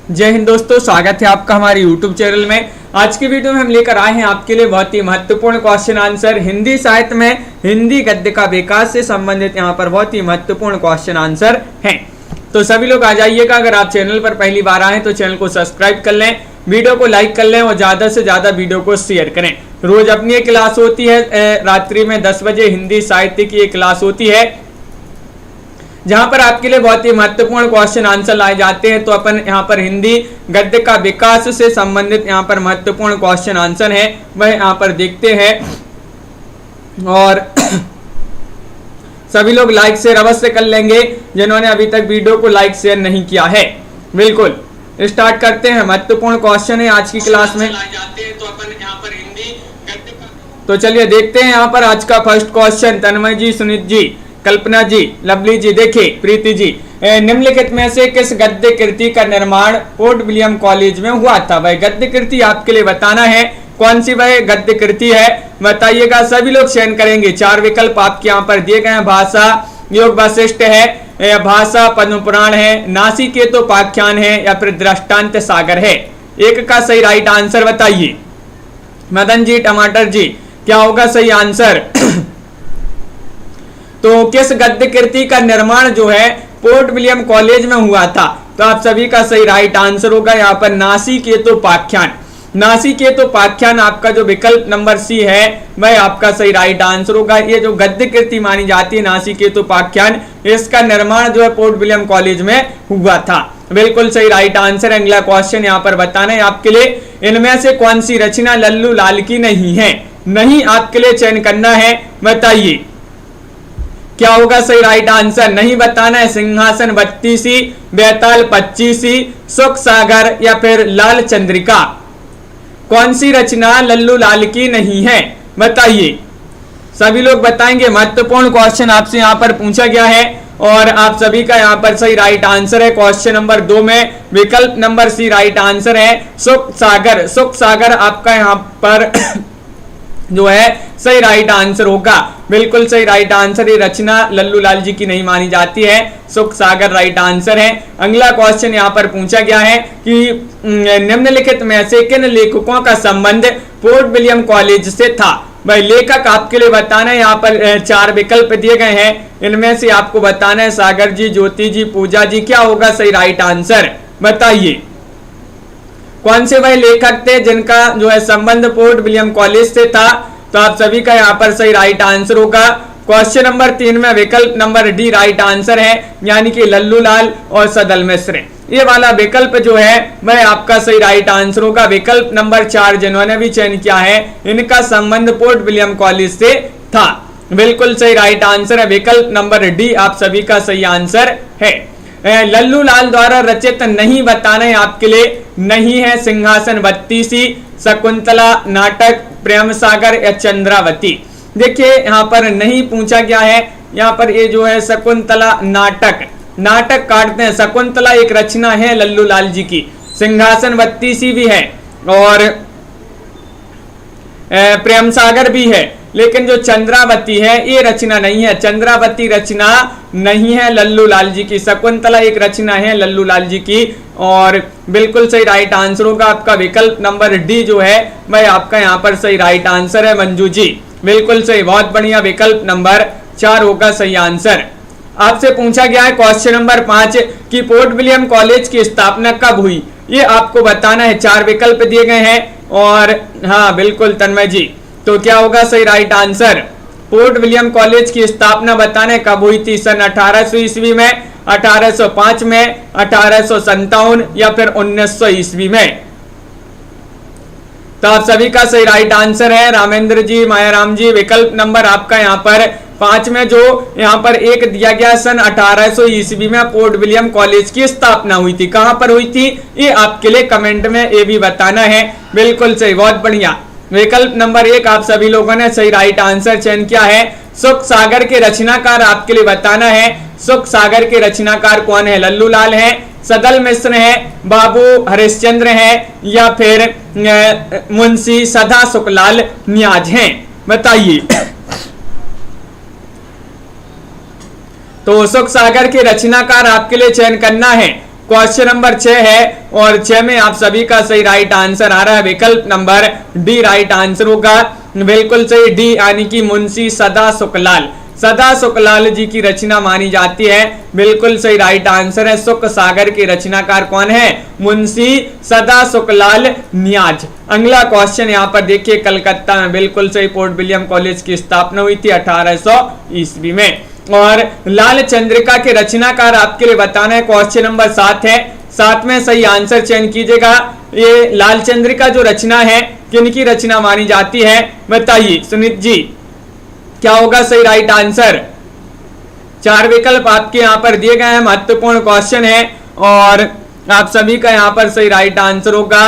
जय हिंद दोस्तों, स्वागत है आपका हमारे YouTube चैनल में। आज की वीडियो में हम लेकर आए हैं आपके लिए बहुत ही महत्वपूर्ण क्वेश्चन आंसर। हिंदी साहित्य में हिंदी गद्य का विकास से संबंधित यहाँ पर बहुत ही महत्वपूर्ण क्वेश्चन आंसर हैं। तो सभी लोग आ जाइएगा। अगर आप चैनल पर पहली बार आए तो चैनल को सब्सक्राइब कर लें, वीडियो को लाइक कर लें और ज़्यादा से ज़्यादा वीडियो को शेयर करें। रोज अपनी एक क्लास होती है, रात्रि में 10 बजे हिंदी साहित्य की एक क्लास होती है, जहां पर आपके लिए बहुत ही महत्वपूर्ण क्वेश्चन आंसर लाए जाते हैं। तो अपन यहाँ पर हिंदी गद्य का विकास से संबंधित यहाँ पर महत्वपूर्ण क्वेश्चन आंसर है वह यहाँ पर देखते हैं। और सभी लोग लाइक शेयर अवश्य कर लेंगे जिन्होंने अभी तक वीडियो को लाइक शेयर नहीं किया है। बिल्कुल स्टार्ट करते हैं। महत्वपूर्ण क्वेश्चन है आज की क्लास में। तो अपन यहाँ पर हिंदी गद्य का, तो चलिए देखते हैं यहाँ पर आज का फर्स्ट क्वेश्चन। तन्मय जी, सुनीत जी, कल्पना जी, लवली जी, देखिए प्रीति जी, निम्नलिखित में से किस गद्य कृति का निर्माण पोर्ट विलियम कॉलेज में हुआ था? वह गद्य कृति आपके लिए बताना है। कौन सी वह गद्य कृति है बताइएगा। सभी लोग चयन करेंगे। 4 विकल्प आपके यहाँ पर दिए गए हैं। भाषा योग वशिष्ठ है, भाषा पद्म पुराण है, नासिकेतोपाख्यान है या फिर दृष्टांत सागर है। एक का सही राइट आंसर बताइए। मदन जी, टमाटर जी, क्या होगा सही आंसर? तो किस गद्य कृति का निर्माण जो है पोर्ट विलियम कॉलेज में हुआ था? तो आप सभी का सही राइट आंसर होगा यहाँ पर नासिकेतोपाख्यान। नासिकेतोपाख्यान आपका जो विकल्प नंबर सी है वह आपका सही राइट आंसर होगा। ये जो गद्य कृति मानी जाती है नासिकेतोपाख्यान, इसका निर्माण जो है पोर्ट विलियम कॉलेज में हुआ था। बिल्कुल सही राइट आंसर। अगला क्वेश्चन यहाँ पर बताना है आपके लिए। इनमें से कौन सी रचना लल्लू लाल की नहीं है? नहीं आपके लिए चयन करना है, बताइए क्या होगा सही राइट आंसर। नहीं बताना है। सिंहासन 32, बेताल 25, सुख सागर या फिर लाल चंद्रिका। कौन सी रचना लल्लू लाल की नहीं है बताइए। सभी लोग बताएंगे। महत्वपूर्ण क्वेश्चन आपसे यहाँ पर पूछा गया है और आप सभी का यहाँ पर सही राइट आंसर है। क्वेश्चन नंबर 2 में विकल्प नंबर सी राइट आंसर है, सुख सागर। सुख सागर आपका यहाँ पर जो है सही राइट आंसर होगा। बिल्कुल सही राइट आंसर। ये रचना लल्लू लाल जी की नहीं मानी जाती है, सुख सागर राइट आंसर है। अगला क्वेश्चन यहाँ पर पूछा गया है कि निम्नलिखित में से किन लेखकों का संबंध पोर्ट विलियम कॉलेज से था? भाई लेखक आपके लिए बताना है। यहाँ पर 4 विकल्प दिए गए हैं, इनमें से आपको बताना है सागर जी, ज्योति जी, पूजा जी। क्या होगा सही राइट आंसर बताइए। कौन से वह लेखक थे जिनका जो है संबंध पोर्ट विलियम कॉलेज से था? तो आप सभी का यहाँ पर सही राइट आंसर होगा। क्वेश्चन नंबर 3 में विकल्प नंबर डी राइट आंसर है, यानी कि लल्लू लाल और सदल मिश्र। ये वाला विकल्प जो है वह आपका सही राइट आंसर होगा। विकल्प नंबर 4 जिन्होंने भी चयन किया है, इनका संबंध पोर्ट विलियम कॉलेज से था। बिल्कुल सही राइट आंसर है। विकल्प नंबर डी आप सभी का सही आंसर है। लल्लू लाल द्वारा रचित नहीं बताना है आपके लिए। नहीं है सिंहासन 32, शकुंतला नाटक, प्रेम सागर या चंद्रावती। देखिए यहाँ पर नहीं पूछा गया है। यहाँ पर ये जो है शकुंतला नाटक, नाटक काटते हैं। शकुंतला एक रचना है लल्लू लाल जी की, सिंहासन 32 भी है और प्रेम सागर भी है, लेकिन जो चंद्रावती है ये रचना नहीं है। चंद्रावती रचना नहीं है लल्लू लाल जी की। शकुंतला एक रचना है लल्लू लाल जी की और बिल्कुल सही राइट आंसर होगा आपका विकल्प नंबर डी जो है वह आपका यहाँ पर सही राइट आंसर है। मंजू जी बिल्कुल सही, बहुत बढ़िया। विकल्प नंबर 4 होगा सही आंसर। आपसे पूछा गया है क्वेश्चन नंबर 5 कि पोर्ट विलियम कॉलेज की स्थापना कब हुई? ये आपको बताना है। 4 विकल्प दिए गए हैं और हाँ बिल्कुल तन्मय जी, तो क्या होगा सही right answer. Port William college की स्थापना बताने कब हुई थी? सन 1800 ईस्वी में, 1805 में, 1857 या फिर 1900 ईस्वी में। तो आप सभी का सही राइट आंसर है। रामेंद्र जी, मायाराम जी, विकल्प नंबर आपका यहाँ पर 5 में जो यहाँ पर एक दिया गया, सन 1800 ईस्वी में पोर्ट विलियम कॉलेज की स्थापना हुई थी। कहां पर हुई थी ये आपके लिए कमेंट में ये भी बताना है। बिल्कुल सही, बहुत बढ़िया। विकल्प नंबर 1 आप सभी लोगों ने सही राइट आंसर चयन किया है। सुख सागर के रचनाकार आपके लिए बताना है। सुख सागर के रचनाकार कौन है? लल्लू लाल है, सदल मिश्र है, बाबू हरिश्चंद्र है या फिर मुंशी सदा सुखलाल न्याज हैं? बताइए। तो सुख सागर के रचनाकार आपके लिए चयन करना है। क्वेश्चन नंबर 6 है और 6 में आप सभी का सही राइट आंसर आ रहा है विकल्प नंबर डी राइट आंसर होगा। बिल्कुल सही डी यानी कि मुंशी सदा सुखलाल, सदा सुखलाल जी की रचना मानी जाती है। बिल्कुल सही राइट आंसर है। सुख सागर के रचनाकार कौन है? मुंशी सदा सुखलाल न्याज। अगला क्वेश्चन यहाँ पर देखिए, कलकत्ता में बिल्कुल सही पोर्ट विलियम कॉलेज की स्थापना हुई थी 1800 ईस्वी में। और लाल चंद्रिका के रचनाकार आपके लिए बताना है। क्वेश्चन नंबर 7 है, 7 में सही आंसर चयन कीजिएगा। ये लाल चंद्रिका जो रचना है किनकी रचना मानी जाती है? बताइए सुनीत जी, क्या होगा सही राइट आंसर? 4 विकल्प आपके यहाँ पर दिए गए हैं, महत्वपूर्ण क्वेश्चन है और आप सभी का यहाँ पर सही राइट आंसर होगा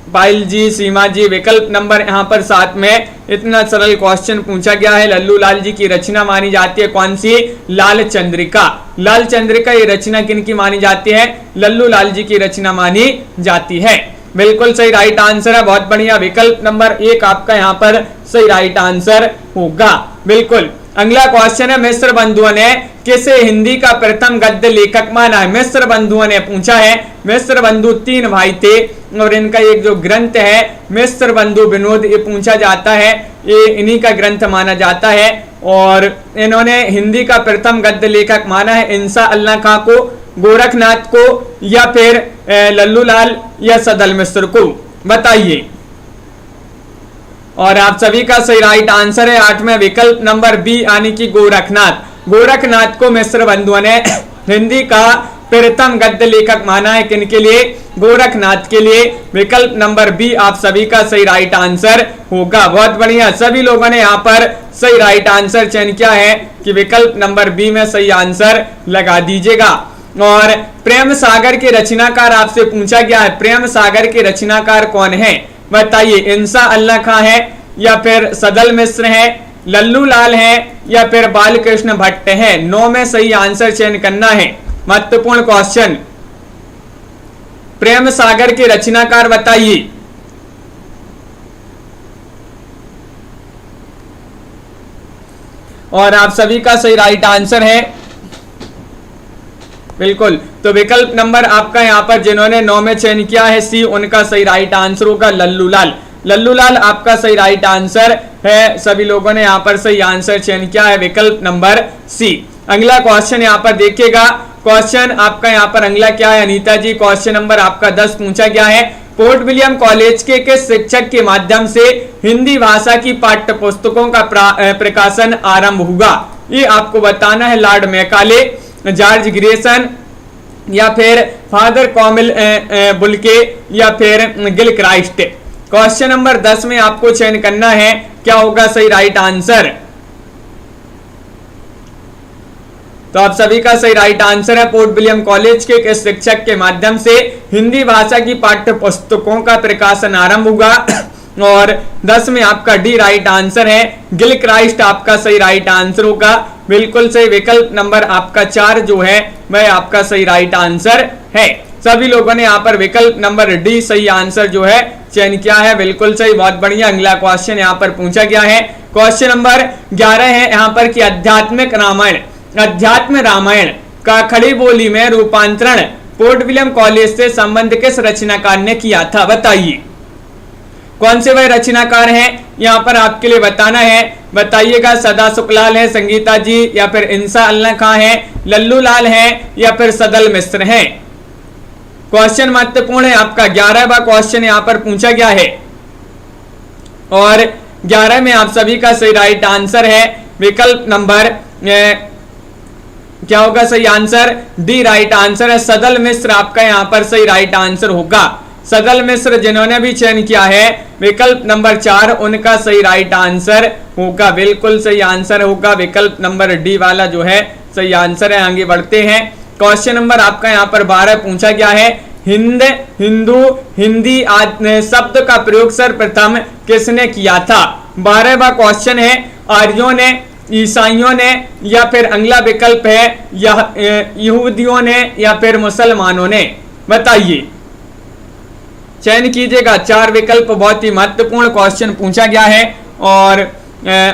पायल जी, सीमा जी। विकल्प नंबर यहाँ पर 7 में इतना सरल क्वेश्चन पूछा गया है। लल्लू लाल जी की रचना मानी जाती है कौन सी? लाल चंद्रिका। लाल चंद्रिका ये रचना किनकी मानी जाती है? लल्लू लाल जी की रचना मानी जाती है। बिल्कुल सही राइट आंसर है, बहुत बढ़िया। विकल्प नंबर 1 आपका यहाँ पर सही राइट आंसर होगा। बिल्कुल। अगला क्वेश्चन है, मिस्र बंधुओं ने किसे हिंदी का प्रथम गद्य लेखक माना है? मिस्र बंधुओं ने पूछा है। मिस्र बंधु 3 भाई थे और इनका एक जो ग्रंथ है मिस्र बंधु विनोद, ये पूछा जाता है, ये इन्हीं का ग्रंथ माना जाता है और इन्होंने हिंदी का प्रथम गद्य लेखक माना है इंसा अल्लाह खां को, गोरखनाथ को या फिर लल्लू लाल या सदल मिश्र को? बताइए। और आप सभी का सही राइट आंसर है 8 में विकल्प नंबर बी यानी कि गोरखनाथ। गोरखनाथ को मिस्र बंधुओं ने हिंदी का प्रथम गद्य लेखक माना है। किनके लिए? गोरखनाथ के लिए। विकल्प नंबर बी आप सभी का सही राइट आंसर होगा। बहुत बढ़िया, सभी लोगों ने यहाँ पर सही राइट आंसर चयन किया है कि विकल्प नंबर बी में सही आंसर लगा दीजिएगा। और प्रेम सागर के रचनाकार आपसे पूछा गया है, प्रेम सागर के रचनाकार कौन है? बताइए। इंसा अल्लाह खां है या फिर सदल मिश्र है, लल्लू लाल है या फिर बालकृष्ण भट्ट है? 9 में सही आंसर चयन करना है। महत्वपूर्ण क्वेश्चन, प्रेम सागर के रचनाकार बताइए। और आप सभी का सही राइट आंसर है। बिल्कुल, तो विकल्प नंबर आपका यहाँ पर जिन्होंने 9 में चयन किया है सी, उनका सही राइट आंसर होगा लल्लू लाल। लल्लू लाल आपका सही राइट आंसर है। सभी लोगों ने यहाँ पर सही आंसर चयन किया है विकल्प नंबर सी। अगला क्वेश्चन यहाँ पर देखिएगा, क्वेश्चन आपका यहाँ पर अगला क्या है अनीता जी? क्वेश्चन नंबर आपका 10 पूछा गया है, पोर्ट विलियम कॉलेज के किस शिक्षक के माध्यम से हिंदी भाषा की पाठ्य पुस्तकों का प्रकाशन आरंभ हुआ? ये आपको बताना है। लॉर्ड मैकाले, जॉर्ज ग्रेसन या फिर फादर कॉमिल बुल्के या फिर गिल क्राइस्ट? क्वेश्चन नंबर 10 में आपको चयन करना है, क्या होगा सही राइट आंसर? तो आप सभी का सही राइट आंसर है पोर्ट विलियम कॉलेज के किस शिक्षक के माध्यम से हिंदी भाषा की पाठ्य पुस्तकों का प्रकाशन आरंभ हुआ? और 10 में आपका डी राइट आंसर है, गिल क्राइस्ट आपका सही राइट आंसर होगा। बिल्कुल सही, विकल्प नंबर आपका 4 जो है वह आपका सही राइट आंसर है। सभी लोगों ने यहाँ पर विकल्प नंबर डी सही आंसर जो है चयन किया है। बिल्कुल सही, बहुत बढ़िया। अगला क्वेश्चन यहाँ पर पूछा गया है, क्वेश्चन नंबर 11 है यहाँ पर कि आध्यात्मिक रामायण, अध्यात्म रामायण का खड़ी बोली में रूपांतरण पोर्ट विलियम कॉलेज से संबंध किस रचनाकार ने किया था? बताइए। कौन से वह रचनाकार हैं यहाँ पर आपके लिए बताना है। बताइएगा। सदा सुखलाल है संगीता जी या फिर इंसा अल्लाह खां है, लल्लू लाल है या फिर सदल मिश्र है? क्वेश्चन महत्वपूर्ण है आपका। 11वां क्वेश्चन यहाँ पर पूछा गया है और 11 में आप सभी का सही राइट आंसर है विकल्प नंबर क्या होगा सही आंसर? डी राइट आंसर है। सदल मिश्र आपका यहाँ पर सही राइट आंसर होगा। सदल मिश्र जिन्होंने भी चयन किया है विकल्प नंबर 4, उनका सही राइट आंसर होगा। बिल्कुल सही आंसर होगा विकल्प नंबर डी वाला जो है सही आंसर है। आगे बढ़ते हैं। क्वेश्चन नंबर आपका यहाँ पर 12 पूछा गया है, हिंद, हिंदू, हिंदी आदि शब्द का प्रयोग सर्वप्रथम किसने किया था? 12वां क्वेश्चन है, आर्यों ने, ईसाइयों ने या फिर अगला विकल्प है यहूदियों ने या फिर मुसलमानों ने? बताइए, चयन कीजिएगा। 4 विकल्प, बहुत ही महत्वपूर्ण क्वेश्चन पूछा गया है और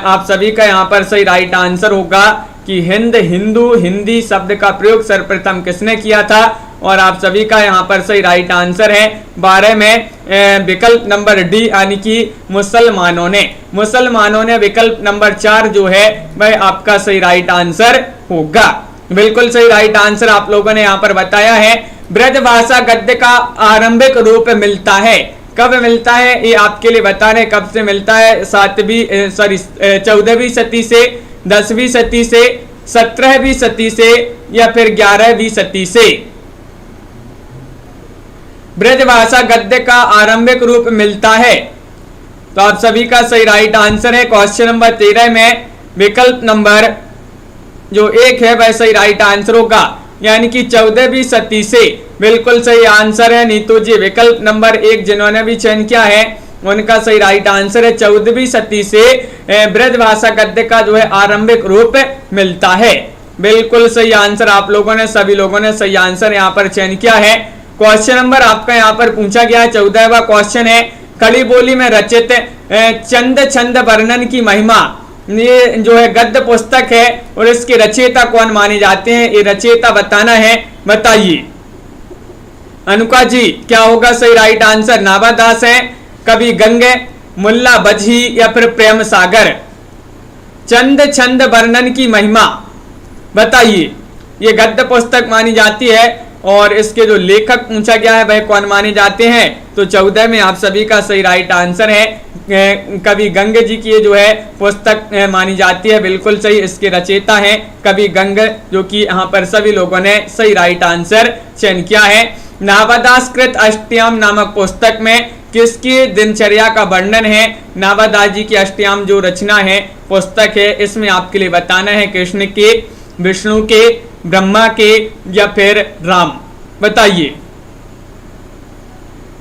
आप सभी का यहाँ पर सही राइट आंसर होगा कि हिंद, हिंदू, हिंदी शब्द का प्रयोग सर्वप्रथम किसने किया था? और आप सभी का यहाँ पर सही राइट आंसर है 12 में विकल्प नंबर डी यानी कि मुसलमानों ने। मुसलमानों ने विकल्प नंबर 4 जो है वह आपका सही राइट आंसर होगा। बिल्कुल सही राइट आंसर आप लोगों ने यहाँ पर बताया है। ब्रजभाषा गद्य का आरंभिक रूप मिलता है, कब मिलता है ये आपके लिए बता रहे, कब से मिलता है? 14वीं सदी से, 10वीं सदी से, 17वीं सदी से या फिर 11वीं सदी से? ब्रजभाषा गद्य का आरंभिक रूप मिलता है। तो आप सभी का सही राइट आंसर है क्वेश्चन नंबर 13 में विकल्प नंबर जो 1 है वह सही राइट आंसर होगा, यानी कि 14वीं सदी से। बिल्कुल सही आंसर है नीतू जी। विकल्प नंबर 1 जिन्होंने भी चयन किया है उनका सही राइट आंसर है 14वीं सदी से ब्रजभाषा गद्य का जो है आरंभिक रूप मिलता है। बिल्कुल सही आंसर आप लोगों ने, सभी लोगों ने सही आंसर यहाँ पर चयन किया है। क्वेश्चन नंबर आपका यहाँ पर पूछा गया है 14वां क्वेश्चन है, खड़ी बोली में रचित चंद छंद वर्णन की महिमा, ये जो है गद्य पुस्तक है और इसके रचयिता कौन माने जाते हैं? ये रचयिता बताना है, बताइए। अनुका जी क्या होगा सही राइट आंसर? नाभादास है, कवि गंगे, मुल्ला बजही या फिर प्रेम सागर? चंद छंद वर्णन की महिमा बताइए। ये गद्य पुस्तक मानी जाती है और इसके जो लेखक पूछा गया है वह कौन माने जाते हैं? तो 14 में आप सभी का सही राइट आंसर है कवि गंगे जी की जो है पुस्तक मानी जाती है। बिल्कुल सही, इसके रचयिता हैं कवि गंगे, जो कि यहाँ पर सभी लोगों ने सही राइट आंसर चयन किया है। नाभादास कृत अष्टयाम नामक पुस्तक में किसकी दिनचर्या का वर्णन है? नाभादास जी की अष्टयाम जो रचना है, पुस्तक है, इसमें आपके लिए बताना है कृष्ण के, विष्णु के, ब्रह्मा के या फिर राम? बताइए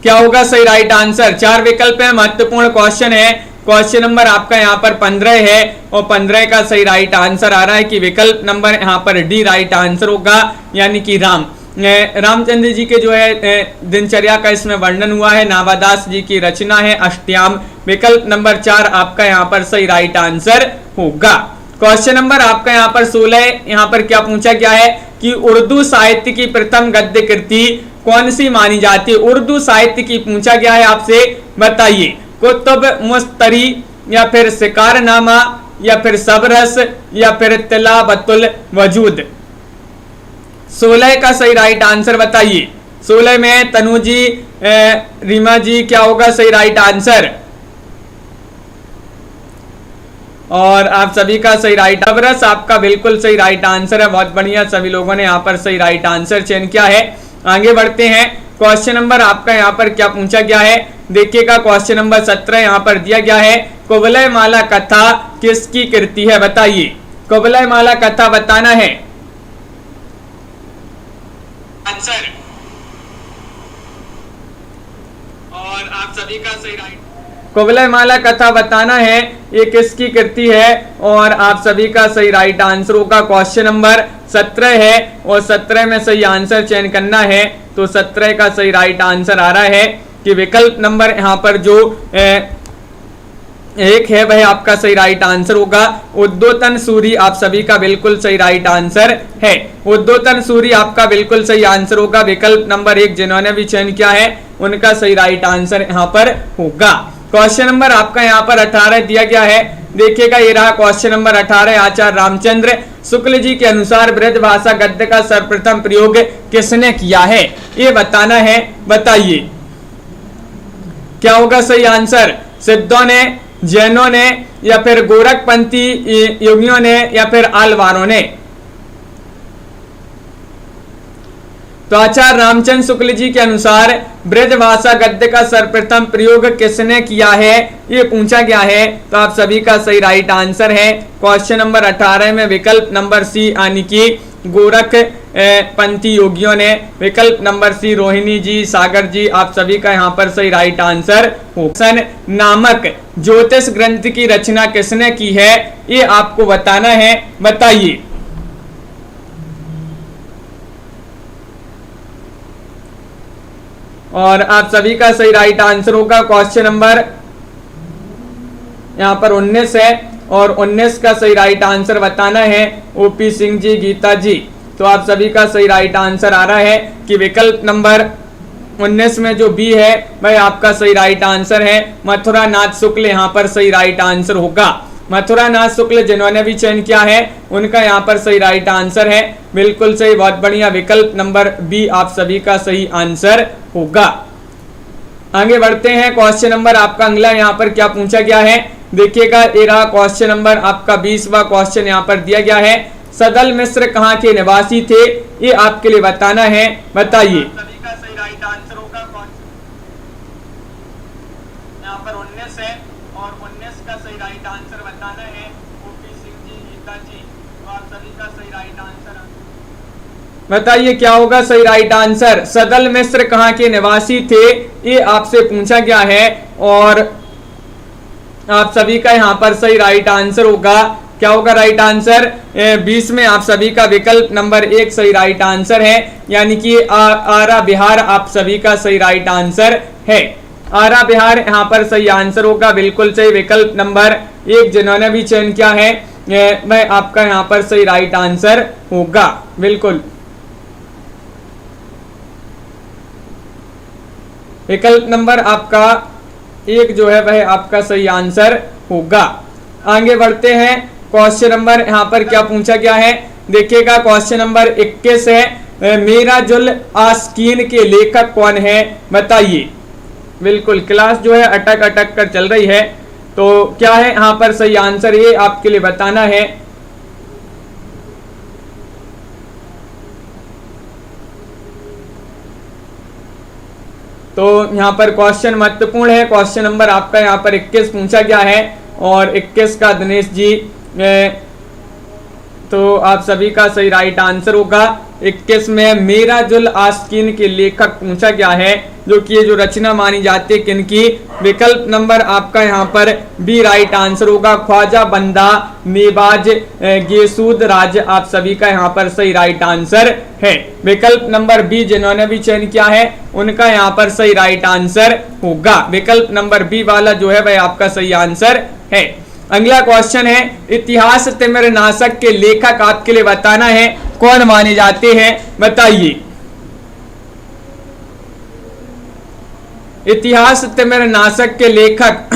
क्या होगा सही राइट आंसर? 4 विकल्प है, महत्वपूर्ण क्वेश्चन है। क्वेश्चन नंबर आपका यहाँ पर 15 है और 15 का सही राइट आंसर आ रहा है कि विकल्प नंबर यहाँ पर डी राइट आंसर होगा, यानी कि राम। रामचंद्र जी के जो है दिनचर्या का इसमें वर्णन हुआ है। नाभादास जी की रचना है अष्टयाम। विकल्प नंबर 4 आपका यहाँ पर सही राइट आंसर होगा। क्वेश्चन नंबर आपका यहाँ पर 16, यहाँ पर क्या पूछा गया है कि उर्दू साहित्य की प्रथम गद्य कृति कौन सी मानी जाती है? उर्दू साहित्य की पूछा गया है आपसे, बताइए। कुतुब मुस्तरी या फिर शिकारनामा या फिर सबरस या फिर तिलावतुल वजूद? 16 का सही राइट आंसर बताइए। 16 में तनु जी, रीमा जी क्या होगा सही राइट आंसर? और आप सभी का सही राइट, सबरस आपका बिल्कुल सही राइट आंसर है। बहुत बढ़िया, सभी लोगों ने यहाँ पर सही राइट आंसर चयन किया है। आगे बढ़ते हैं। क्वेश्चन नंबर आपका यहाँ पर क्या पूछा गया है देखिएगा। क्वेश्चन नंबर 17 यहाँ पर दिया गया है, कुवलय माला कथा किसकी कृति है? बताइए। कुवलय माला कथा बताना है आंसर, और आप सभी का सही राइट, कुवलय माला कथा बताना है ये किसकी कृति है, और आप सभी का सही राइट आंसर होगा। क्वेश्चन नंबर 17 है और 17 में सही आंसर चयन करना है। तो 17 का सही राइट आंसर आ रहा है कि विकल्प नंबर यहाँ पर जो 1 है वह आपका सही राइट आंसर होगा। उद्योतन सूरी आप सभी का बिल्कुल सही राइट आंसर है। उद्योतन सूरी आपका बिल्कुल सही आंसर होगा। विकल्प नंबर 1 जिन्होंने भी चयन किया है उनका सही राइट आंसर यहाँ पर होगा। क्वेश्चन नंबर आपका यहाँ पर 18 दिया गया है, देखिएगा ये रहा क्वेश्चन नंबर 18। आचार्य रामचंद्र शुक्ल जी के अनुसार ब्रजभाषा गद्य का सर्वप्रथम प्रयोग किसने किया है? ये बताना है, बताइए क्या होगा सही आंसर? सिद्धों ने, जैनों ने या फिर गोरखपंथी योगियों ने या फिर आलवारों ने? तो आचार्य रामचंद्र शुक्ल जी के अनुसार ब्रजभाषा गद्य का सर्वप्रथम प्रयोग किसने किया है ये पूछा गया है। तो आप सभी का सही राइट आंसर है क्वेश्चन नंबर 18 में विकल्प नंबर सी यानी कि गोरख पंथी योगियों ने। विकल्प नंबर सी रोहिणी जी, सागर जी, आप सभी का यहाँ पर सही राइट आंसर होगा। नामक ज्योतिष ग्रंथ की रचना किसने की है ये आपको बताना है, बताइए। और आप सभी का सही राइट आंसर होगा क्वेश्चन नंबर यहाँ पर 19 है और 19 का सही राइट आंसर बताना है ओपी सिंह जी, गीता जी। तो आप सभी का सही राइट आंसर आ रहा है कि विकल्प नंबर 19 में जो बी है भाई आपका सही राइट आंसर है। मथुरा नाथ शुक्ल यहाँ पर सही राइट आंसर होगा। मथुरा नाथ शुक्ल जिन्होंने भी चयन किया है उनका यहाँ पर सही राइट आंसर है। बिल्कुल सही, बहुत बढ़िया, विकल्प नंबर बी आप सभी का सही आंसर होगा। आगे बढ़ते हैं, क्वेश्चन नंबर आपका अगला यहाँ पर क्या पूछा गया है देखिएगा। ये रहा क्वेश्चन नंबर आपका 20वां क्वेश्चन यहाँ पर दिया गया है। सदल मिश्र कहाँ के निवासी थे, ये आपके लिए बताना है, बताइए। सभी का सही राइट आंसर होगा। यहाँ पर 19 है और 19 का सही राइट आंसर बताना है ओपी सिंह जी, गीता जी। तो आप सभी का सही राइट आंसर बताइए क्या होगा सही राइट आंसर। सदल मिश्र कहाँ के निवासी थे, ये आपसे पूछा गया है और आप सभी का यहाँ पर सही राइट आंसर होगा। क्या होगा राइट आंसर? 20 में आप सभी का विकल्प नंबर 1 सही राइट आंसर है, यानी कि आरा बिहार आप सभी का सही राइट आंसर है। आरा बिहार यहाँ पर सही आंसर होगा। बिल्कुल सही, विकल्प नंबर 1 जिन्होंने भी चयन किया है वह आपका यहाँ पर सही राइट आंसर होगा। बिल्कुल, विकल्प नंबर आपका 1 जो है वह आपका सही आंसर होगा। आगे बढ़ते हैं, क्वेश्चन नंबर यहाँ पर क्या पूछा गया है देखिएगा। क्वेश्चन नंबर 21 है, मीराजुल आस्कीन के लेखक कौन है, बताइए। बिल्कुल, क्लास जो है अटक अटक कर चल रही है, तो क्या है यहाँ पर सही आंसर, ये आपके लिए बताना है। तो यहाँ पर क्वेश्चन महत्वपूर्ण है। क्वेश्चन नंबर आपका यहाँ पर 21 पूछा गया है और 21 का दिनेश जी, तो आप सभी का सही राइट आंसर होगा। 21 में मीराजुल आस्कीन के लेखक पूछा गया है, जो कि ये जो रचना मानी जाती है किनकी, विकल्प नंबर आपका यहाँ पर बी राइट आंसर होगा। ख्वाजा बंदा नेबाज गेसूद राज आप सभी का यहाँ पर सही राइट आंसर है। विकल्प नंबर बी जिन्होंने भी चयन किया है उनका यहाँ पर सही राइट आंसर होगा। विकल्प नंबर बी वाला जो है वह आपका सही आंसर है। अगला क्वेश्चन है, इतिहास तिमिर नाशक के लेखक आपके लिए बताना है कौन माने जाते हैं, बताइए। इतिहास तिमिर नाशक के लेखक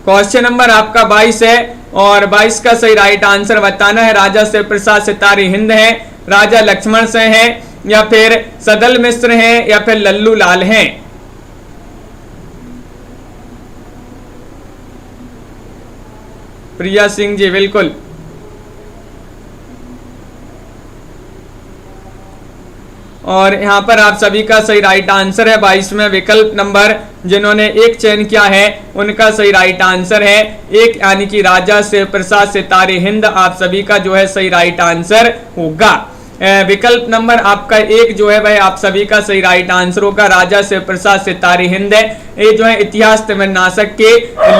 क्वेश्चन नंबर आपका 22 है और 22 का सही राइट आंसर बताना है। राजा शिव प्रसाद सितारे हिंद है, राजा लक्ष्मण सिंह है, या फिर सदल मिश्र हैं, या फिर लल्लू लाल हैं। प्रिया सिंह जी, बिल्कुल, और यहाँ पर आप सभी का सही राइट आंसर है। 22 में विकल्प नंबर जिन्होंने 1 चयन किया है उनका सही राइट आंसर है 1, यानी कि राजा शिव प्रसाद सितारे हिंद आप सभी का जो है सही राइट आंसर होगा। विकल्प नंबर आपका 1 जो है वह आप सभी का सही राइट आंसर होगा। राजा शिव प्रसाद सितारे हिंद है, ये जो है इतिहास तिमिर नाशक के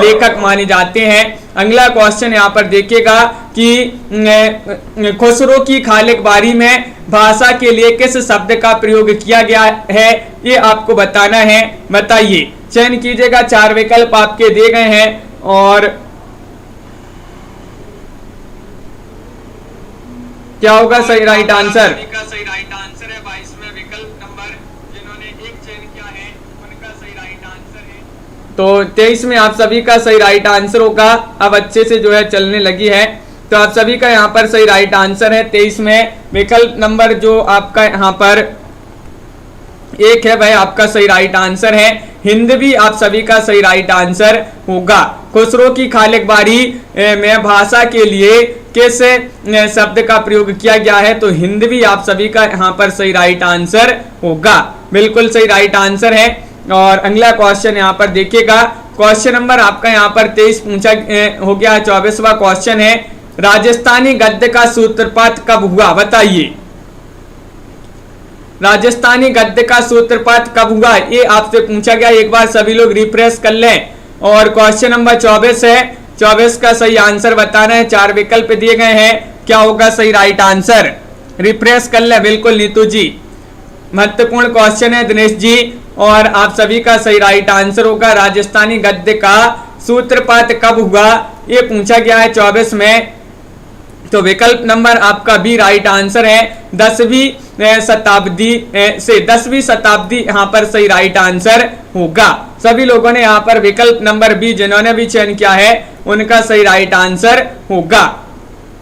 लेखक माने जाते हैं। अगला क्वेश्चन यहाँ पर देखिएगा कि खुसरो की खालिक बारी में भाषा के लिए किस शब्द का प्रयोग किया गया है, ये आपको बताना है, बताइए। चयन कीजिएगा, 4 विकल्प आपके दिए गए हैं और क्या होगा सही राइट आंसर। सही राइट आंसर है 22 में विकल्प नंबर जिन्होंने 1 चयन किया है उनका सही राइट आंसर है। तो 23 में आप सभी का सही राइट आंसर होगा। अब अच्छे से जो है चलने लगी है, तो आप सभी का यहाँ पर सही राइट आंसर है 23 में विकल्प नंबर जो आपका यहाँ पर 1 है वह आपका सही राइट आंसर है। हिंद भी आप सभी का सही राइट आंसर होगा। खुसरो की खालिक बारी में भाषा के लिए किस शब्द का प्रयोग किया गया है, तो हिंद भी आप सभी का यहाँ पर सही राइट आंसर होगा। बिल्कुल सही राइट आंसर है। और अगला क्वेश्चन यहाँ पर देखिएगा, क्वेश्चन नंबर आपका यहाँ पर 23 पूछा हो गया है। 24वां क्वेश्चन है, राजस्थानी गद्य का सूत्रपात कब हुआ, बताइए। राजस्थानी गद्य का सूत्रपात कब हुआ, ये आपसे पूछा गया। एक बार सभी लोग रिफ्रेश कर लें। और क्वेश्चन नंबर 24 है, 24 का सही आंसर बताना है। 4 विकल्प दिए गए हैं, क्या होगा सही राइट आंसर, रिफ्रेश कर ले। बिल्कुल नीतू जी, महत्वपूर्ण क्वेश्चन है दिनेश जी। और आप सभी का सही राइट आंसर होगा राजस्थानी गद्य का सूत्रपात कब हुआ, ये पूछा गया है 24 में। तो विकल्प नंबर आपका बी राइट आंसर है। 10वीं शताब्दी से 10वीं शताब्दी यहाँ पर सही राइट आंसर होगा। सभी लोगों ने यहाँ पर विकल्प नंबर बी जिन्होंने भी चयन किया है उनका सही राइट आंसर होगा,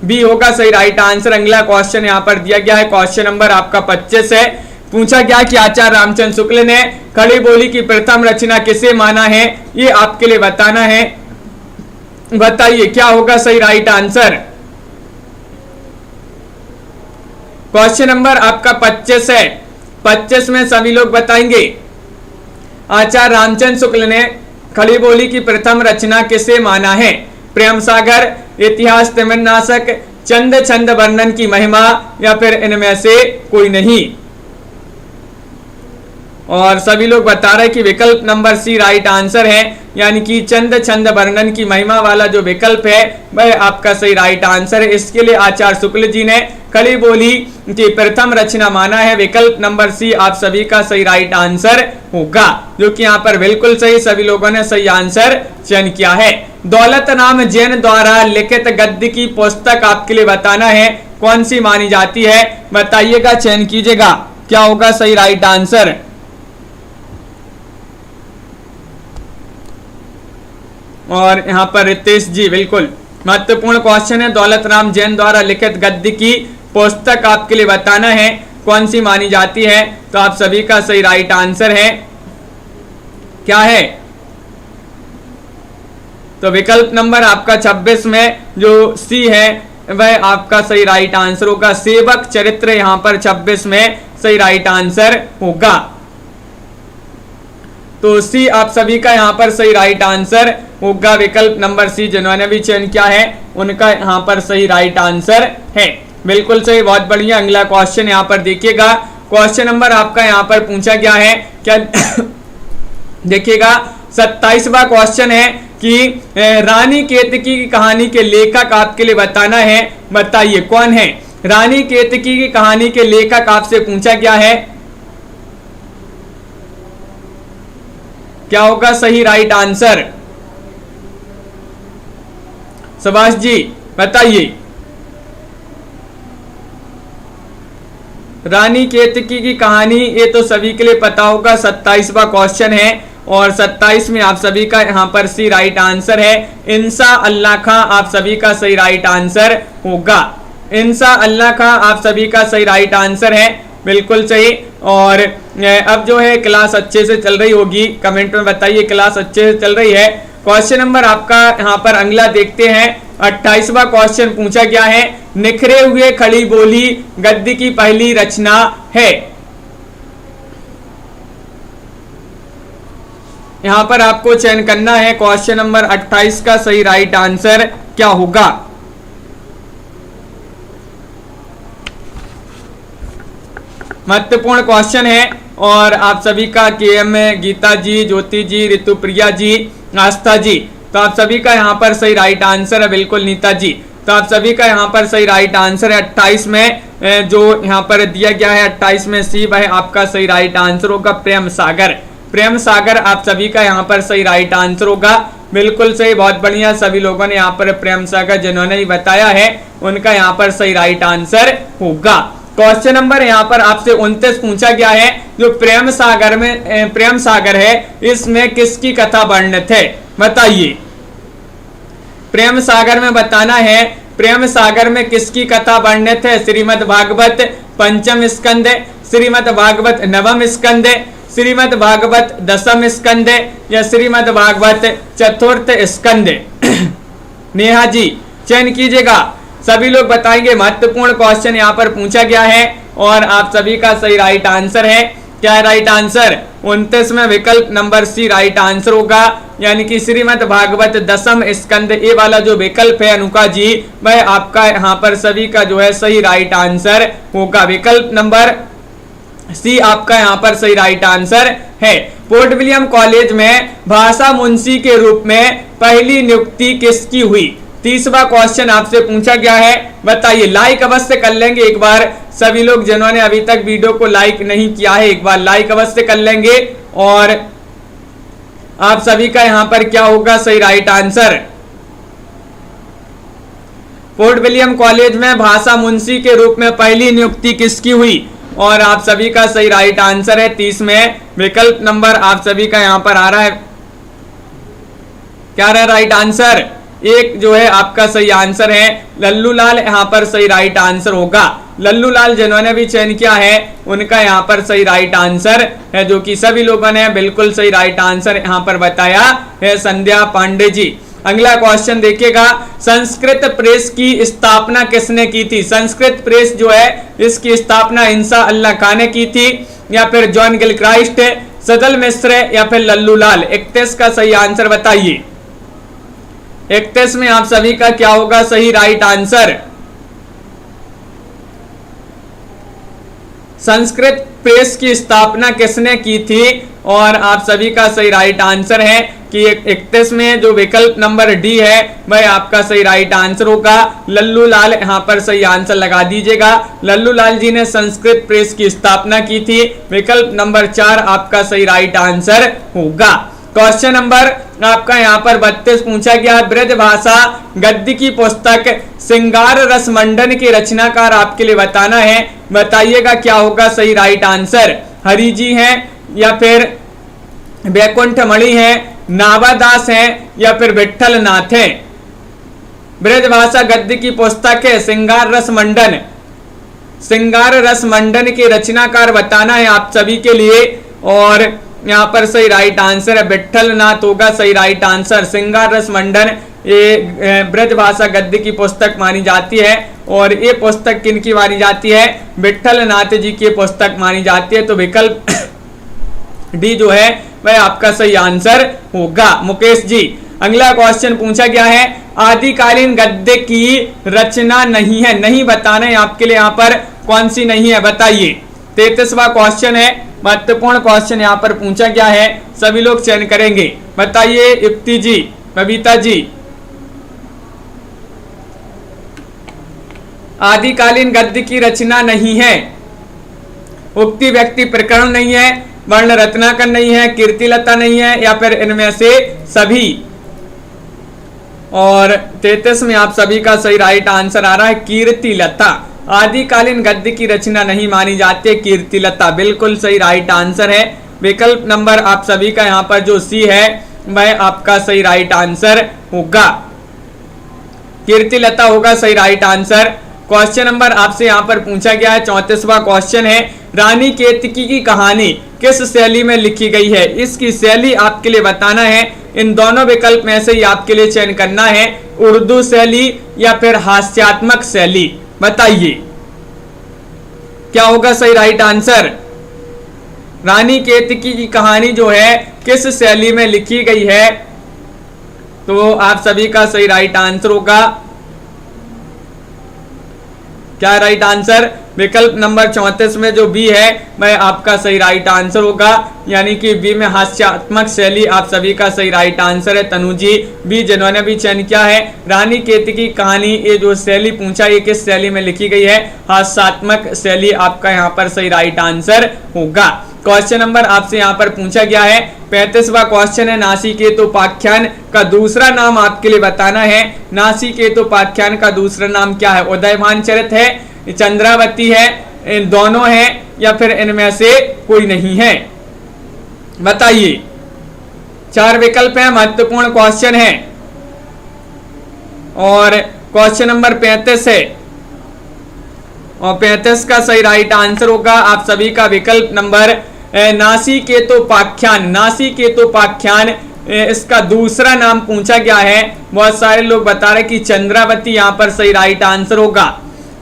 बी होगा सही राइट आंसर। अगला क्वेश्चन यहाँ पर दिया गया है, क्वेश्चन नंबर आपका 25 है। पूछा गया कि आचार्य रामचंद्र शुक्ल ने खड़ी बोली की प्रथम रचना किसे माना है, ये आपके लिए बताना है। बताइए क्या होगा सही राइट आंसर। क्वेश्चन नंबर आपका 25 है। 25 में सभी लोग बताएंगे आचार्य रामचंद्र शुक्ल ने खड़ी बोली की प्रथम रचना किसे माना है। प्रेम सागर, इतिहास तिमिरनाशक, चंद छंद वर्णन की महिमा, या फिर इनमें से कोई नहीं। और सभी लोग बता रहे कि विकल्प नंबर सी राइट आंसर है, यानी कि चंद छंद वर्णन की महिमा वाला जो विकल्प है वह आपका सही राइट आंसर है। इसके लिए आचार्य शुक्ल जी ने खड़ी बोली की प्रथम रचना माना है। विकल्प नंबर सी आप सभी का सही राइट आंसर होगा, जो कि यहाँ पर बिल्कुल सही, सभी लोगों ने सही आंसर चयन किया है। दौलत राम जैन द्वारा लिखित गद्य की पुस्तक आपके लिए बताना है कौन सी मानी जाती है, बताइएगा, चयन कीजिएगा क्या होगा सही राइट आंसर। और यहाँ पर रितेश जी बिल्कुल महत्वपूर्ण क्वेश्चन है, दौलत राम जैन द्वारा लिखित गद्य की पुस्तक आपके लिए बताना है कौन सी मानी जाती है। तो आप सभी का सही राइट आंसर है क्या है, तो विकल्प नंबर आपका 26 में जो सी है वह आपका सही राइट आंसर होगा। सेवक चरित्र यहाँ पर 26 में सही राइट आंसर होगा। तो सी आप सभी का यहाँ पर सही राइट आंसर होगा। विकल्प नंबर सी जिन्होंने भी चयन किया है उनका यहाँ पर सही राइट आंसर है, बिल्कुल सही, बहुत बढ़िया। अगला क्वेश्चन यहाँ पर देखिएगा, क्वेश्चन नंबर आपका यहाँ पर पूछा गया है क्या देखिएगा 27वां क्वेश्चन है कि रानी केतकी की कहानी के लेखक आपके लिए बताना है, बताइए कौन है। रानी केतकी की कहानी के लेखक आपसे पूछा गया है, क्या होगा सही राइट आंसर। सुभाष जी बताइए। रानी केतकी की कहानी ये तो सभी के लिए पता होगा, 27वां क्वेश्चन है और 27 में आप सभी का यहाँ पर सी राइट आंसर है। इंसा अल्लाह खां आप सभी का सही राइट आंसर होगा। इंसा अल्लाह खां आप सभी का सही राइट आंसर है, बिल्कुल सही। और अब जो है क्लास अच्छे से चल रही होगी, कमेंट में बताइए क्लास अच्छे से चल रही है। क्वेश्चन नंबर आपका यहाँ पर अगला देखते हैं, 28वां क्वेश्चन पूछा गया है, निखरे हुए खड़ी बोली गद्य की पहली रचना है। यहाँ पर आपको चयन करना है क्वेश्चन नंबर 28 का सही राइट आंसर क्या होगा। महत्वपूर्ण क्वेश्चन है और आप सभी का केएम गीता जी, ज्योति जी, ऋतुप्रिया जी, आस्था जी, तो आप सभी का यहाँ पर सही राइट आंसर है, बिल्कुल नीता जी, तो आप सभी का यहाँ पर सही राइट आंसर है। 28 में जो यहाँ पर दिया गया है 28 में सी वह आपका सही राइट आंसर होगा प्रेम सागर। प्रेम सागर आप सभी का यहाँ पर सही राइट आंसर होगा, बिल्कुल सही, बहुत बढ़िया। सभी लोगों ने यहाँ पर प्रेम सागर जिन्होंने ही बताया है उनका यहाँ पर सही राइट आंसर होगा। क्वेश्चन नंबर यहाँ पर आपसे 29 पूछा गया है, जो प्रेम सागर है इसमें किसकी कथा वर्णित है, बताइए। प्रेम सागर में बताना है, प्रेम सागर में किसकी कथा वर्णित है। श्रीमद् भागवत पंचम स्कंद, श्रीमद् भागवत नवम स्कंद, श्रीमद् भागवत दसम स्कंद या श्रीमद् भागवत चतुर्थ स्कंद। नेहा जी चयन कीजिएगा, सभी लोग बताएंगे। महत्वपूर्ण क्वेश्चन यहाँ पर पूछा गया है और आप सभी का सही राइट आंसर है, क्या है राइट आंसर। 29 में विकल्प नंबर सी राइट आंसर होगा, यानी कि श्रीमद् भागवत दसम स्कंद, ये वाला जो विकल्प है अनुका जी वह आपका यहाँ पर सभी का जो है सही राइट आंसर होगा। विकल्प नंबर सी आपका यहाँ पर सही राइट आंसर है। पोर्ट विलियम कॉलेज में भाषा मुंशी के रूप में पहली नियुक्ति किसकी हुई, 30वां क्वेश्चन आपसे पूछा गया है, बताइए। लाइक अवश्य कर लेंगे एक बार सभी लोग जिन्होंने अभी तक वीडियो को लाइक नहीं किया है, एक बार लाइक अवश्य कर लेंगे। और आप सभी का यहां पर क्या होगा सही right answer. Fort William college में भाषा मुंशी के रूप में पहली नियुक्ति किसकी हुई, और आप सभी का सही राइट आंसर है 30 में विकल्प नंबर आप सभी का यहां पर आ रहा है, क्या रहा राइट आंसर। एक जो है आपका सही आंसर है लल्लू लाल, यहां पर सही राइट आंसर होगा। लल्लू लाल जिन्होंने भी चयन किया है उनका यहां पर सही राइट आंसर है, जो कि सभी लोगों ने बिल्कुल सही राइट आंसर यहां पर बताया है संध्या पांडे जी। अगला क्वेश्चन देखिएगा, संस्कृत प्रेस की स्थापना किसने की थी। संस्कृत प्रेस जो है इसकी स्थापना इंसा अल्लाह खान ने की थी, या फिर जॉन गिलक्राइस्ट, सदल मिश्र, या फिर लल्लू लाल। 31 का सही आंसर बताइए। 31 में आप सभी का क्या होगा सही राइट आंसर। संस्कृत प्रेस की स्थापना किसने की थी, और आप सभी का सही राइट आंसर है कि 31 में जो विकल्प नंबर डी है वह आपका सही राइट आंसर होगा। लल्लू लाल यहां पर सही आंसर लगा दीजिएगा। लल्लू लाल जी ने संस्कृत प्रेस की स्थापना की थी, विकल्प नंबर 4 आपका सही राइट आंसर होगा। क्वेश्चन नंबर आपका यहाँ पर 32 पूछा गया, ब्रज भाषा गद्य की पुस्तक श्रृंगार रस मंडन के रचनाकार आपके लिए बताना है, बताइएगा क्या होगा सही राइट आंसर। हरि जी हैं, या फिर वैकुंठ मणि है, नावादास है, या फिर विठल नाथ है। ब्रज भाषा गद्य की पुस्तक है श्रृंगार रस मंडन, श्रृंगार रस मंडन के रचनाकार बताना है आप सभी के लिए, और यहाँ पर सही राइट आंसर है विठल नाथ होगा सही राइट आंसर। श्रृंगार रस मंडन ये ब्रज भाषा गद्य की पुस्तक मानी जाती है, और ये पुस्तक किनकी मानी जाती है, विठल नाथ जी की पुस्तक मानी जाती है। तो विकल्प डी जो है वह आपका सही आंसर होगा। मुकेश जी, अगला क्वेश्चन पूछा गया है, आदिकालीन गद्य की रचना नहीं है, नहीं बताना है आपके लिए यहाँ पर कौन सी नहीं है, बताइए। 33वां क्वेश्चन है, महत्वपूर्ण क्वेश्चन यहाँ पर पूछा गया है, सभी लोग चयन करेंगे, बताइए। युक्ति जी, कविता जी, आदिकालीन गद्य की रचना नहीं है, उक्ति व्यक्ति प्रकरण नहीं है, वर्ण रत्नाकर नहीं है, कीर्तिलता नहीं है, या फिर इनमें से सभी। और 33 में आप सभी का सही राइट आंसर आ रहा है कीर्तिलता। आदिकालीन गद्य की रचना नहीं मानी जाती है कीर्तिलता, बिल्कुल सही राइट आंसर है। विकल्प नंबर आप सभी का यहाँ पर जो सी है वह आपका सही राइट आंसर होगा, कीर्तिलता होगा सही राइट आंसर। क्वेश्चन नंबर आपसे यहाँ पर पूछा गया है, 34वां क्वेश्चन है, रानी केतकी की कहानी किस शैली में लिखी गई है, इसकी शैली आपके लिए बताना है। इन दोनों विकल्प में से ही आपके लिए चयन करना है, उर्दू शैली या फिर हास्यात्मक शैली, बताइए क्या होगा सही राइट आंसर। रानी केतकी की कहानी जो है किस शैली में लिखी गई है, तो आप सभी का सही राइट आंसर होगा, क्या राइट आंसर। विकल्प नंबर 34 में जो बी है वह आपका सही राइट आंसर होगा, यानी कि बी में हास्यात्मक शैली आप सभी का सही राइट आंसर है। तनु जी बी जिन्होंने भी चयन किया है, रानी केतकी कहानी ये जो शैली पूछा ये किस शैली में लिखी गई है, हास्यात्मक शैली आपका यहाँ पर सही राइट आंसर होगा। क्वेश्चन नंबर आपसे यहाँ पर पूछा गया है, 35वां क्वेश्चन है, नासिकेतोपाख्यान का दूसरा नाम आपके लिए बताना है। नासिकेतोपाख्यान का दूसरा नाम क्या है, उदयभान चरित है, चंद्रावती है, इन दोनों है, या फिर इनमें से कोई नहीं है, बताइए। 4 विकल्प है, महत्वपूर्ण क्वेश्चन है। और क्वेश्चन नंबर 35 है, और 35 का सही राइट आंसर होगा आप सभी का विकल्प नंबर नासिकेतोपाख्यान। नासिकेतोपाख्यान इसका दूसरा नाम पूछा गया है, बहुत सारे लोग बता रहे कि चंद्रावती यहाँ पर सही राइट आंसर होगा,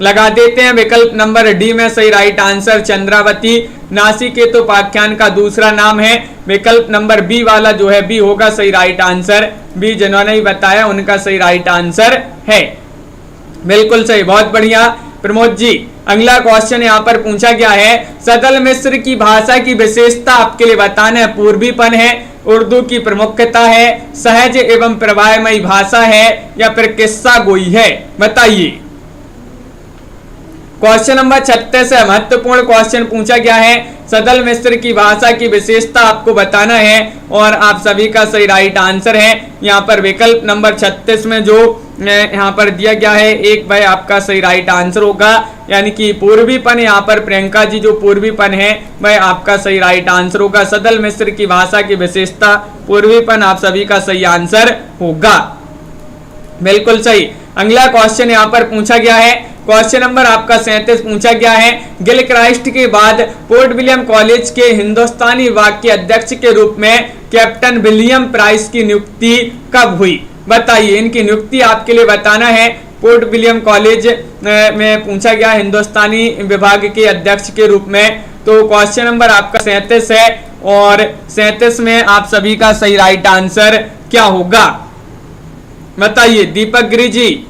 लगा देते हैं विकल्प नंबर डी में सही राइट आंसर चंद्रावती नासिकेतोपाख्यान का दूसरा नाम है। विकल्प नंबर बी वाला जो है बी होगा सही राइट आंसर, बी जिन्होंने ही बताया उनका सही राइट आंसर है, बिल्कुल सही, बहुत बढ़िया प्रमोद जी। अगला क्वेश्चन यहाँ पर पूछा गया है, सदल मिश्र की भाषा की विशेषता आपके लिए बताना है, पूर्वीपन है, उर्दू की प्रमुखता है, सहज एवं प्रवाहमयी भाषा है, या फिर किस्सा गोई है? बताइए। क्वेश्चन नंबर 36 है, महत्वपूर्ण क्वेश्चन पूछा गया है। सदल मिस्र की भाषा की विशेषता आपको बताना है और आप सभी का सही राइट आंसर है यहाँ पर विकल्प नंबर 36 में जो यहाँ पर दिया गया है, एक भाई आपका सही राइट आंसर होगा, यानी कि पूर्वीपन। यहाँ पर प्रियंका जी जो पूर्वीपन है वह आपका सही राइट आंसर होगा। सदल मिस्र की भाषा की विशेषता पूर्वीपन आप सभी का सही आंसर होगा, बिल्कुल सही। अगला क्वेश्चन यहाँ पर पूछा गया है, क्वेश्चन नंबर आपका 37 पूछा गया है। गिलक्राइस्ट के बाद पोर्ट विलियम कॉलेज के हिंदुस्तानी विभाग के अध्यक्ष के रूप में कैप्टन विलियम प्राइस की नियुक्ति कब हुई? बताइए, इनकी नियुक्ति आपके लिए बताना है। पोर्ट विलियम कॉलेज में पूछा गया हिंदुस्तानी विभाग के अध्यक्ष के रूप में। तो क्वेश्चन नंबर आपका 37 है और 37 में आप सभी का सही राइट आंसर क्या होगा? बताइए दीपक गिरी जी।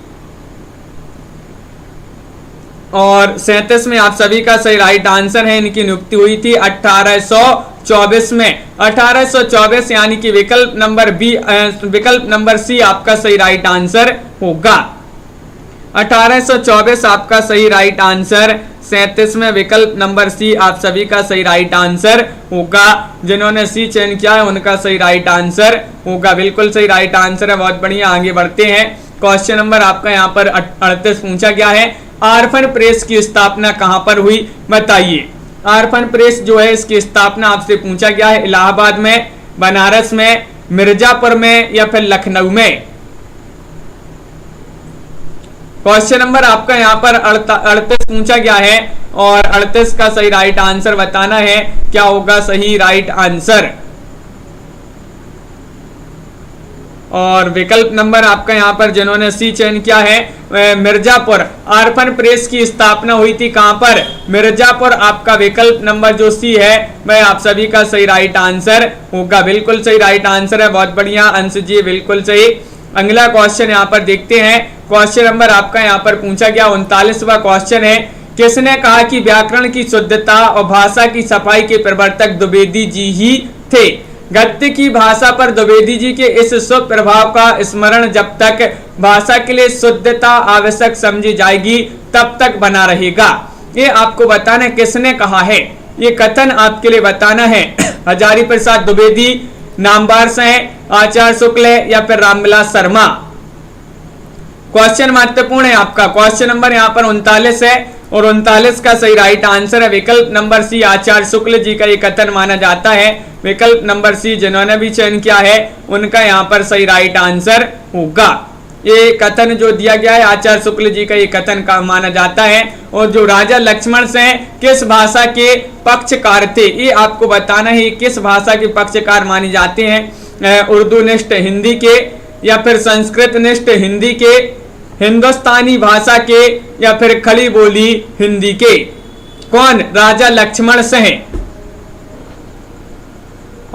और 37 में आप सभी का सही राइट आंसर है, इनकी नियुक्ति हुई थी 1824 में। 1824 यानी कि विकल्प नंबर बी, विकल्प नंबर सी आपका सही राइट आंसर होगा। 1824 आपका सही राइट आंसर, 37 में विकल्प नंबर सी आप सभी का सही राइट आंसर होगा। जिन्होंने सी चयन किया है उनका सही राइट आंसर होगा, बिल्कुल सही राइट आंसर है। बहुत बढ़िया, आगे बढ़ते हैं। क्वेश्चन नंबर आपका यहाँ पर 38 पूछा गया है। आरफन प्रेस की स्थापना कहां पर हुई? बताइए। आरफन प्रेस जो है इसकी स्थापना आपसे पूछा गया है, इलाहाबाद में, बनारस में, मिर्जापुर में, या फिर लखनऊ में? क्वेश्चन नंबर आपका यहाँ पर 38 पूछा गया है और 38 का सही राइट आंसर बताना है, क्या होगा सही राइट आंसर? और विकल्प नंबर आपका यहाँ पर जिन्होंने सी चयन किया है मिर्जापुर। आरफन प्रेस की स्थापना हुई थी कहां पर? मिर्जापुर। आपका विकल्प नंबर जो सी है वह आप सभी का सही राइट आंसर होगा, बिल्कुल सही राइट आंसर है। बहुत बढ़िया अंश जी, बिल्कुल सही। अगला क्वेश्चन यहाँ पर देखते हैं। क्वेश्चन नंबर आपका यहाँ पर पूछा गया 39वां क्वेश्चन है। किसने कहा कि व्याकरण की शुद्धता और भाषा की सफाई के प्रवर्तक द्विवेदी जी ही थे? गद्य की भाषा पर द्विवेदी जी के इस शुभ प्रभाव का स्मरण जब तक भाषा के लिए शुद्धता आवश्यक समझी जाएगी तब तक बना रहेगा। ये आपको बताना किसने कहा है, ये कथन आपके लिए बताना है। हजारी प्रसाद द्विवेदी, नामवर हैं, आचार्य शुक्ल या फिर रामविलास शर्मा? क्वेश्चन महत्वपूर्ण है आपका। क्वेश्चन नंबर यहाँ पर 39 है और 39 का सही राइट आंसर है विकल्प नंबर सी, आचार्य शुक्ल जी का ये कथन माना जाता है। विकल्प नंबर सी जिन्होंने भी चयन किया है उनका यहाँ पर सही राइट आंसर होगा। ये कथन जो दिया गया है आचार्य शुक्ल जी का ये कथन का माना जाता है। और जो राजा लक्ष्मण सेन किस भाषा के पक्षकार थे, ये आपको बताना है किस भाषा के पक्षकार माने जाते हैं। उर्दू निष्ठ हिंदी के, या फिर संस्कृत निष्ठ हिंदी के, हिंदुस्तानी भाषा के, या फिर खड़ी बोली हिंदी के? कौन? राजा लक्ष्मण सेन।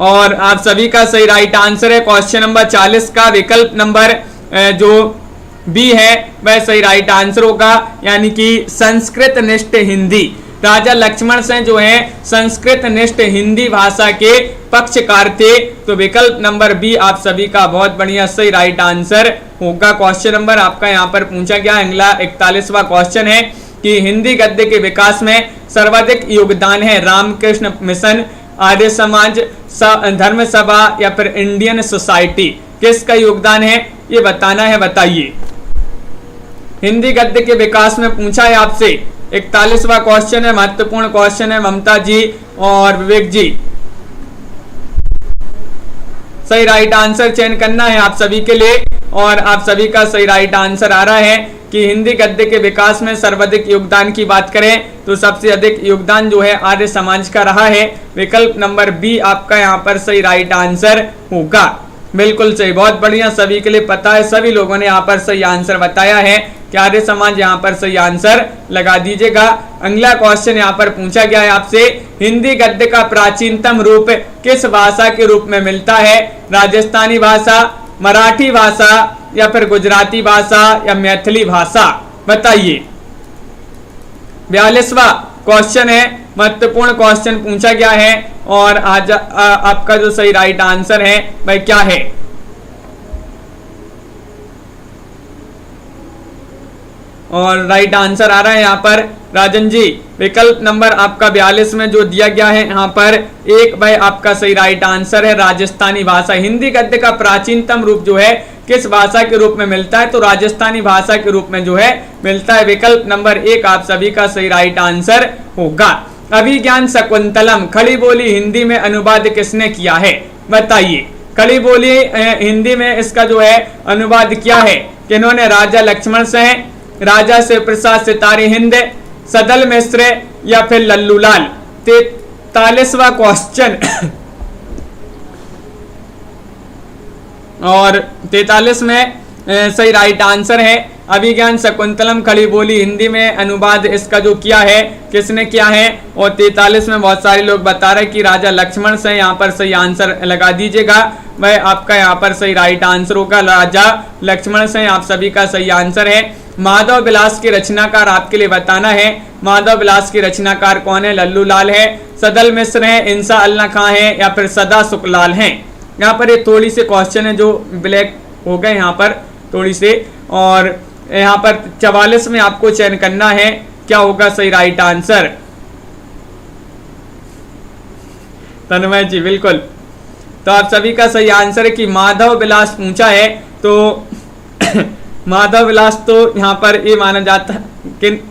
और आप सभी का सही राइट आंसर है क्वेश्चन नंबर 40 का विकल्प नंबर जो बी है वह सही राइट आंसर होगा, यानी कि संस्कृत निष्ठ हिंदी। राजा लक्ष्मण सेन जो है संस्कृत निष्ठ हिंदी भाषा के पक्षकार थे। तो विकल्प नंबर बी आप सभी का बहुत बढ़िया सही राइट आंसर होगा। क्वेश्चन नंबर आपका यहाँ पर पूछा गया अगला 41वां क्वेश्चन है कि हिंदी गद्य के विकास में सर्वाधिक योगदान है रामकृष्ण मिशन, आर्य समाज, धर्म सभा, या फिर इंडियन सोसाइटी? किसका योगदान है ये बताना है, बताइए। हिंदी गद्य के विकास में पूछा है आपसे। 41वां क्वेश्चन है, महत्वपूर्ण क्वेश्चन है। ममता जी और विवेक जी सही राइट आंसर चयन करना है आप सभी के लिए। और आप सभी का सही राइट आंसर आ रहा है कि हिंदी गद्य के विकास में सर्वाधिक योगदान की बात करें तो सबसे अधिक योगदान जो है आर्य समाज का रहा है। विकल्प नंबर बी आपका यहाँ पर सही राइट आंसर होगा, बिल्कुल सही। बहुत बढ़िया, सभी के लिए पता है, सभी लोगों ने यहाँ पर सही आंसर बताया है कि आर्य समाज यहाँ पर सही आंसर लगा दीजिएगा। अगला क्वेश्चन यहाँ पर पूछा गया है आपसे, हिंदी गद्य का प्राचीनतम रूप किस भाषा के रूप में मिलता है? राजस्थानी भाषा, मराठी भाषा, या फिर गुजराती भाषा, या मैथिली भाषा? बताइए। 42वां क्वेश्चन है महत्वपूर्ण क्वेश्चन पूछा गया है। और आज आपका जो सही राइट आंसर है वह क्या है? और राइट आंसर आ रहा है यहाँ पर राजन जी, विकल्प नंबर आपका 42 में जो दिया गया है यहाँ पर एक भाई आपका सही राइट आंसर है राजस्थानी भाषा। हिंदी गद्य का प्राचीनतम रूप जो है किस भाषा के रूप में मिलता है? तो राजस्थानी भाषा के रूप में जो है मिलता है। विकल्प नंबर 1 आप सभी का सही राइट आंसर होगा। अभिज्ञान शकुंतलम खड़ी बोली हिंदी में अनुवाद किसने किया है? बताइए। खड़ी बोली हिंदी में इसका जो है अनुवाद किया है किन्होंने? राजा लक्ष्मण सिंह, राजा शिव प्रसाद सितारे हिंद, सदल मिश्र या फिर लल्लूलाल। 43वां क्वेश्चन और 43 में सही राइट आंसर है अभिज्ञान शकुंतलम खड़ी बोली हिंदी में अनुवाद इसका जो किया है किसने किया है? और 43 में बहुत सारे लोग बता रहे कि राजा लक्ष्मण से। यहाँ पर सही आंसर लगा दीजिएगा, वह आपका यहाँ पर सही राइट आंसर होगा राजा लक्ष्मण से। आप सभी का सही आंसर है। माधव विलास के रचनाकार आपके लिए बताना है। माधव विलास के रचनाकार कौन है? लल्लूलाल है, सदल मिश्र है, इंसा अल्लाह खां है या फिर सदा सुखलाल है। यहाँ पर ये थोड़ी से क्वेश्चन है जो ब्लैक हो गए यहाँ पर थोड़ी से। और यहाँ पर 44 में आपको चयन करना है क्या होगा सही राइट आंसर? तन्मय जी बिल्कुल, तो आप सभी का सही आंसर है कि माधव विलास पूछा है। तो माधव विलास तो यहाँ पर ये माना जाता है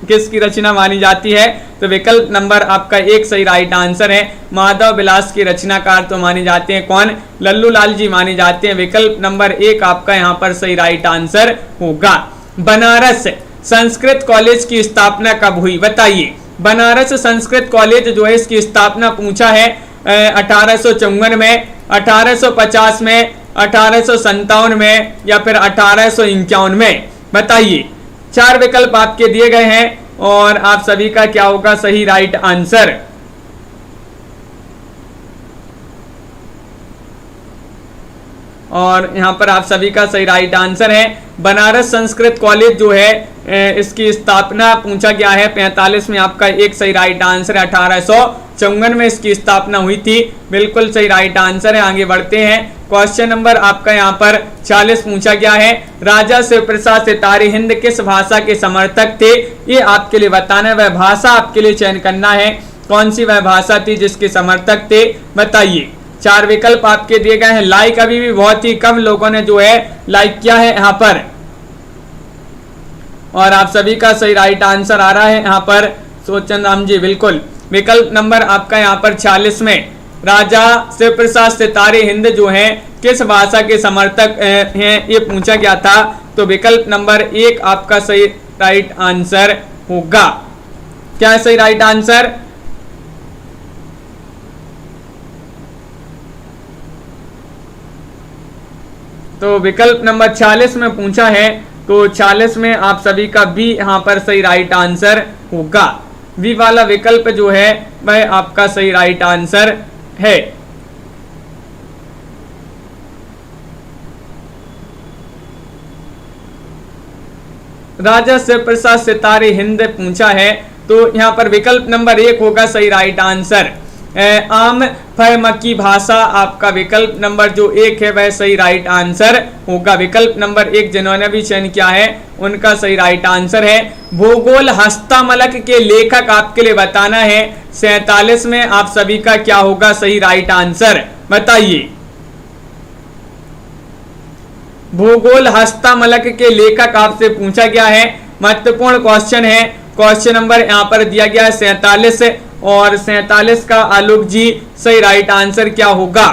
किसकी रचना मानी जाती है? तो विकल्प नंबर आपका 1 सही राइट आंसर है। माधव विलास की रचनाकार तो माने जाते हैं कौन? लल्लूलाल जी माने जाते हैं। विकल्प नंबर 1 आपका यहाँ पर सही राइट आंसर होगा। बनारस संस्कृत कॉलेज की स्थापना कब हुई? बताइए। बनारस संस्कृत कॉलेज जो है इसकी स्थापना पूछा है 1854 में, 1850 में, 1857 में या फिर 1851 में। बताइए। 4 विकल्प आपके दिए गए हैं और आप सभी का क्या होगा सही राइट आंसर? और यहाँ पर आप सभी का सही राइट आंसर है बनारस संस्कृत कॉलेज जो है इसकी स्थापना पूछा गया है 45 में। आपका एक सही राइट आंसर है। 1854 में इसकी स्थापना हुई थी। बिल्कुल सही राइट आंसर है। आगे बढ़ते हैं। क्वेश्चन नंबर आपका यहाँ पर 40 पूछा गया है। राजा शिव प्रसाद सितारे हिंद किस भाषा के समर्थक थे? ये आपके लिए बताना है। वह भाषा आपके लिए चयन करना है, कौन सी वह भाषा थी जिसके समर्थक थे? बताइए। 4 विकल्प आपके दिए गए हैं। लाइक अभी भी बहुत ही कम लोगों ने जो है लाइक किया है यहाँ पर। और आप सभी का सही राइट आंसर आ रहा है यहाँ पर सोचन राम जी। बिल्कुल। विकल्प नंबर आपका यहाँ पर 46 में राजा शिव प्रसाद सितारे हिंद जो है किस भाषा के समर्थक हैं ये पूछा गया था। तो विकल्प नंबर 1 आपका सही राइट आंसर होगा। क्या है सही राइट आंसर? तो विकल्प नंबर 46 में पूछा है, तो 46 में आप सभी का बी यहाँ पर सही राइट आंसर होगा। बी वाला विकल्प जो है वह आपका सही राइट आंसर है। राजा शिव प्रसाद सितारे हिंद पूछा है, तो यहाँ पर विकल्प नंबर 1 होगा सही राइट आंसर। आम फहम की भाषा आपका विकल्प नंबर जो 1 है वह सही राइट आंसर होगा। विकल्प नंबर 1 जिन्होंने भी चयन किया है उनका सही राइट आंसर है। भूगोल हस्तमलक के लेखक आपके लिए बताना है। 47 में आप सभी का क्या होगा सही राइट आंसर? बताइए। भूगोल हस्तमलक के लेखक आपसे पूछा गया है। महत्वपूर्ण क्वेश्चन है। क्वेश्चन नंबर यहाँ पर दिया गया है 47 और 47 का आलोक जी सही राइट आंसर क्या होगा?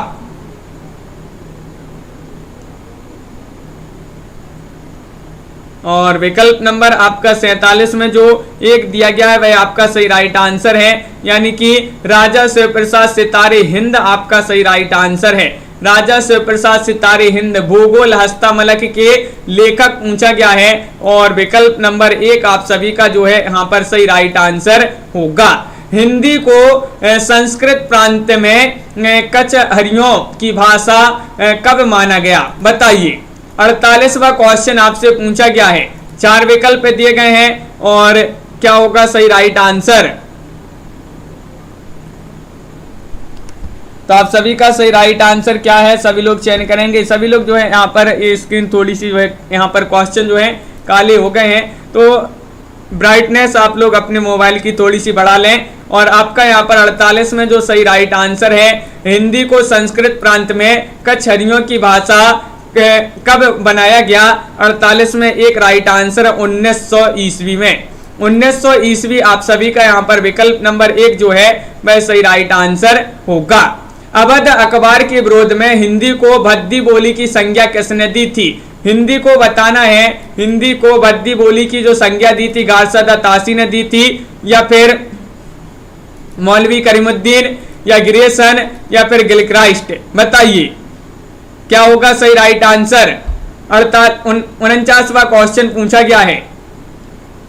और विकल्प नंबर आपका 47 में जो 1 दिया गया है वह आपका सही राइट आंसर है, यानी कि राजा शिव प्रसाद सितारे हिंद आपका सही राइट आंसर है। राजा शिव प्रसाद सितारे हिंद भूगोल हस्तमलक के लेखक पूछा गया है और विकल्प नंबर 1 आप सभी का जो है यहाँ पर सही राइट आंसर होगा। हिंदी को संस्कृत प्रांत में कचहरियों की भाषा कब माना गया? बताइए। 48वां क्वेश्चन आपसे पूछा गया है। 4 विकल्प दिए गए हैं और क्या होगा सही राइट आंसर? तो आप सभी का सही राइट आंसर क्या है, सभी लोग चयन करेंगे। सभी लोग जो है यहाँ पर ये स्क्रीन थोड़ी सी जो है यहाँ पर क्वेश्चन जो है काले हो गए हैं, तो ब्राइटनेस आप लोग अपने मोबाइल की थोड़ी सी बढ़ा लें। और आपका यहाँ पर 48 में जो सही राइट आंसर है, हिंदी को संस्कृत प्रांत में कछरियों की भाषा कब बनाया गया। 48 में एक राइट आंसर 1900 ईस्वी में। 1900 ईस्वी आप सभी का यहाँ पर विकल्प नंबर 1 जो है वह सही राइट आंसर होगा। अवध अखबार के विरोध में हिंदी को भद्दी बोली की संज्ञा किसने दी थी। हिंदी को बताना है, हिंदी को भद्दी बोली की जो संज्ञा दी थी गारसादा तासी ने दी थी, या फिर मौलवी करीमुद्दीन, या ग्रेसन, या फिर गिलक्राइस्ट। बताइए क्या होगा सही राइट आंसर। 49वां क्वेश्चन पूछा गया है,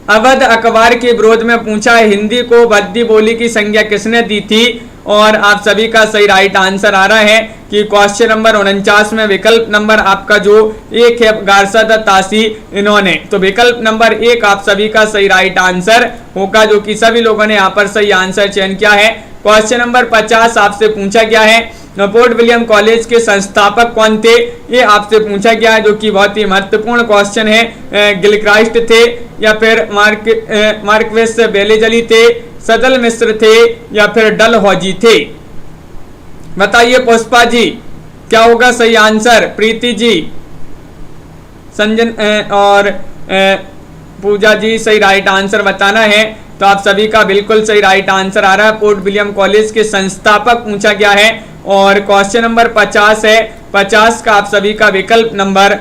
अवध अखबार के विरोध में पूछा है हिंदी को भद्दी बोली की संज्ञा किसने दी थी। और आप सभी का सही राइट आंसर आ रहा है कि क्वेश्चन नंबर 49 में विकल्प नंबर आपका जो 1 है गारसादा तासी इन्होंने। तो विकल्प नंबर 1 आप सभी का सही राइट आंसर होगा, जो कि सभी लोगों ने यहाँ पर सही आंसर चयन किया है। क्वेश्चन नंबर 50 आपसे पूछा गया है, पोर्ट विलियम कॉलेज के संस्थापक कौन थे, ये आपसे पूछा गया है, जो कि बहुत ही महत्वपूर्ण क्वेश्चन है। गिलक्राइस्ट थे, या फिर मार्क्वेस बेलेजली थे, सदल मिश्र थे, या फिर डलहौजी थे। बताइए पुष्पा जी क्या होगा सही आंसर। प्रीति जी, संजन और पूजा जी सही राइट आंसर बताना है। तो आप सभी का बिल्कुल सही राइट आंसर आ रहा है, पोर्ट विलियम कॉलेज के संस्थापक पूछा गया है। और क्वेश्चन नंबर 50 है, 50 का आप सभी का विकल्प नंबर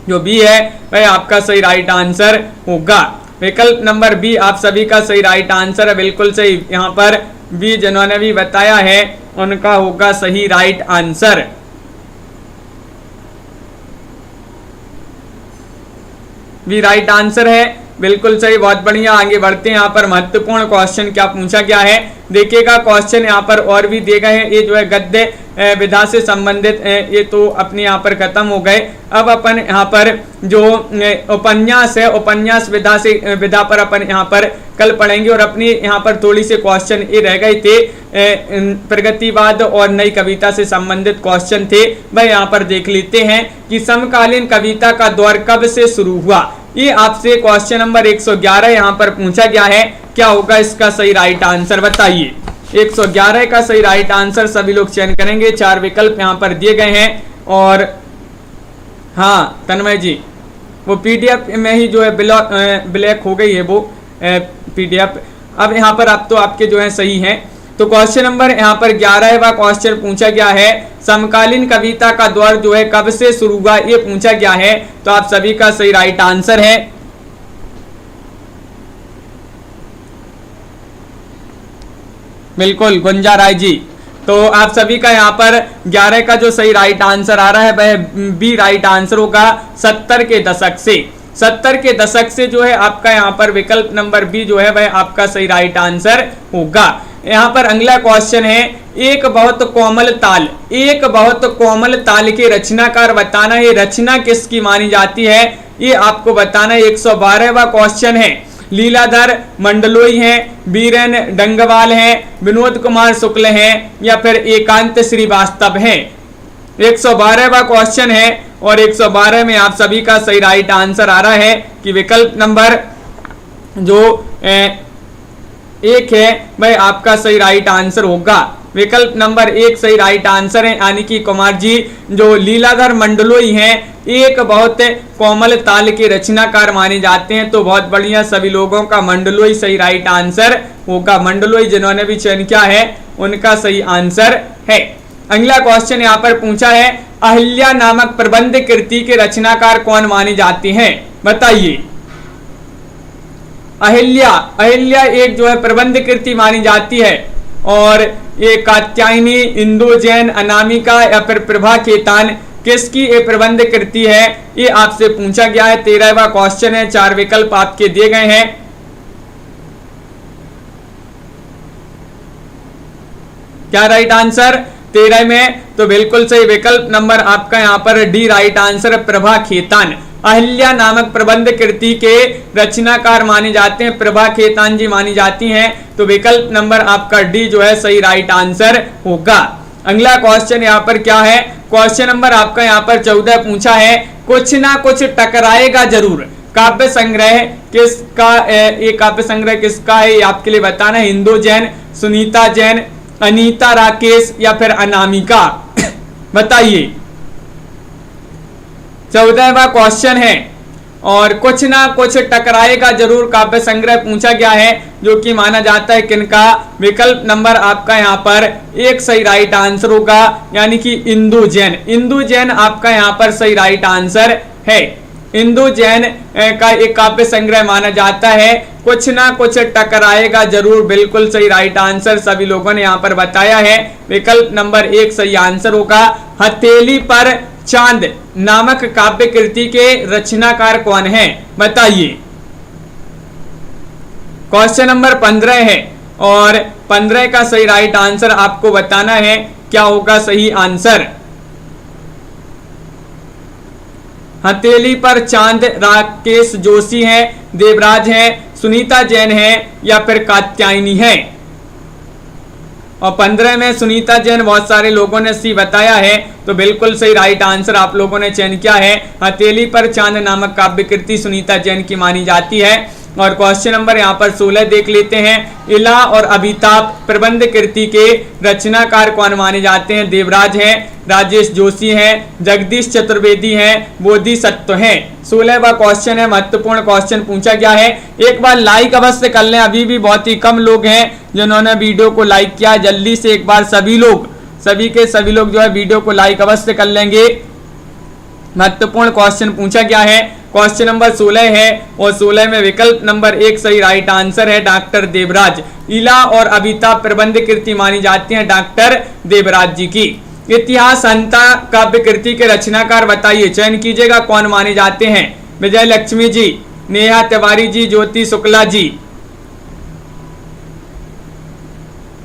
जो बी है वह आपका सही राइट आंसर होगा। विकल्प नंबर बी आप सभी का सही राइट आंसर है, बिल्कुल सही। यहाँ पर बी जिन्होंने भी बताया है उनका होगा सही राइट आंसर। भी राइट आंसर है, बिल्कुल सही, बहुत बढ़िया। आगे बढ़ते हैं। यहाँ पर महत्वपूर्ण क्वेश्चन क्या पूछा गया है देखिएगा। क्वेश्चन यहाँ पर और भी दिए गए हैं, ये जो है गद्य विधा से संबंधित ये तो अपने यहाँ पर खत्म हो गए। अब अपन यहाँ पर जो उपन्यास है, उपन्यास विधा से विधा पर अपन यहाँ पर कल पढ़ेंगे। और अपनी यहाँ पर थोड़ी से क्वेश्चन ये रह गए थे, प्रगतिवाद और नई कविता से संबंधित क्वेश्चन थे, वह यहाँ पर देख लेते हैं कि समकालीन कविता का दौर कब से शुरू हुआ। ये आपसे क्वेश्चन नंबर 111 यहाँ पर पूछा गया है। क्या होगा इसका सही राइट आंसर बताइए। 111 का सही राइट आंसर सभी लोग चयन करेंगे। 4 विकल्प यहाँ पर दिए गए हैं। और हाँ तन्मय जी, वो पीडीएफ में ही जो है ब्लैक हो गई है वो पीडीएफ। अब यहाँ पर आप तो आपके जो है सही हैं। तो क्वेश्चन नंबर यहाँ पर 11वां क्वेश्चन पूछा गया है, समकालीन कविता का दौर जो है कब से शुरू हुआ, ये पूछा गया है। तो आप सभी का सही राइट आंसर है बिल्कुल गुंजा राय जी। तो आप सभी का यहाँ पर 11 का जो सही राइट आंसर आ रहा है वह बी राइट आंसर होगा। 70 के दशक से, 70 के दशक से जो है आपका यहाँ पर विकल्प नंबर बी जो है वह आपका सही राइट आंसर होगा। यहाँ पर अगला क्वेश्चन है, एक बहुत कोमल ताल, एक बहुत कोमल ताल के रचनाकार बताना है। रचना किसकी मानी जाती है ये आपको बताना है। 112वां क्वेश्चन है, लीलाधर मंडलोई हैं, बीरेन डंगवाल हैं, विनोद कुमार शुक्ल हैं, या फिर एकांत श्रीवास्तव हैं। 112वां क्वेश्चन है और 112 में आप सभी का सही राइट आंसर आ रहा है कि विकल्प नंबर जो 1 है वह आपका सही राइट आंसर होगा। विकल्प नंबर 1 सही राइट आंसर है, यानी कि कुमार जी जो लीलाधर मंडलोई हैं एक बहुत कोमल ताल के रचनाकार माने जाते हैं। तो बहुत बढ़िया, सभी लोगों का मंडलोई सही राइट आंसर होगा। मंडलोई जिन्होंने भी चयन किया है उनका सही आंसर है। अगला क्वेश्चन यहाँ पर पूछा है, अहिल्या नामक प्रबंध कृति के रचनाकार कौन माने जाते हैं बताइए। अहिल्या, अहिल्या एक जो है प्रबंध कृति मानी जाती है। और ये कात्यायनी, इंदु जैन, अनामिका या फिर प्रभा केतान किसकी ये प्रबंध कृति है ये आपसे पूछा गया है। 13वां क्वेश्चन है। 4 विकल्प आपके दिए गए हैं। क्या राइट आंसर 13 में? तो बिल्कुल सही विकल्प नंबर आपका यहाँ पर D right answer, Prabha Khaitan. Ahilya नामक प्रबंध कृति के रचनाकार माने जाते हैं प्रभा खेतान जी मानी जाती हैं। तो विकल्प नंबर आपका डी जो है सही राइट आंसर होगा। अगला क्वेश्चन यहाँ पर क्या है, क्वेश्चन नंबर आपका यहाँ पर 14 पूछा है, कुछ ना कुछ टकराएगा जरूर। काव्य संग्रह किसका, ये काव्य संग्रह किसका है ये आपके लिए बताना है। इंदु जैन, सुनीता जैन, अनीता राकेश या फिर अनामिका बताइए। 14वां क्वेश्चन है और कुछ ना कुछ टकराएगा जरूर काव्य संग्रह पूछा गया है, जो कि माना जाता है किनका। विकल्प नंबर आपका यहाँ पर एक सही राइट आंसर होगा, यानी कि इंदु जैन। इंदु जैन आपका यहाँ पर सही राइट आंसर है। इंदु जैन का एक काव्य संग्रह माना जाता है। कुछ ना कुछ टकराएगा जरूर, बिल्कुल सही राइट आंसर सभी लोगों ने यहाँ पर बताया है। विकल्प नंबर एक सही आंसर होगा। हथेली पर चांद नामक काव्य कृति के रचनाकार कौन है बताइए। क्वेश्चन नंबर 15 है और 15 का सही राइट आंसर आपको बताना है, क्या होगा सही आंसर। हथेली पर चांद राकेश जोशी है, देवराज है, सुनीता जैन है या फिर कात्यायनी है। और 15 में सुनीता जैन बहुत सारे लोगों ने सी बताया है, तो बिल्कुल सही राइट आंसर आप लोगों ने चयन किया है। हथेली पर चांद नामक काव्य कृति सुनीता जैन की मानी जाती है। और क्वेश्चन नंबर यहाँ पर 16 देख लेते हैं। इला और अभिताप प्रबंध कृति के रचनाकार कौन माने जाते हैं। देवराज है, राजेश जोशी है, जगदीश चतुर्वेदी है, बोधिसत्व है। 16वां क्वेश्चन है, महत्वपूर्ण क्वेश्चन पूछा गया है। एक बार लाइक अवश्य कर लें, अभी भी बहुत ही कम लोग हैं जिन्होंने वीडियो को लाइक किया। जल्दी से एक बार सभी लोग जो है वीडियो को लाइक अवश्य कर लेंगे। महत्वपूर्ण क्वेश्चन पूछा गया है। क्वेश्चन नंबर 16 है और 16 में विकल्प नंबर एक सही राइट आंसर है, डॉक्टर देवराज। इला और अभिताप प्रबंध कृति मानी जाती है डॉक्टर देवराज जी की। इतिहास हंता काव्य कृति के रचनाकार बताइए, चयन कीजिएगा कौन माने जाते हैं। विजय लक्ष्मी जी, नेहा तिवारी जी, ज्योति शुक्ला जी।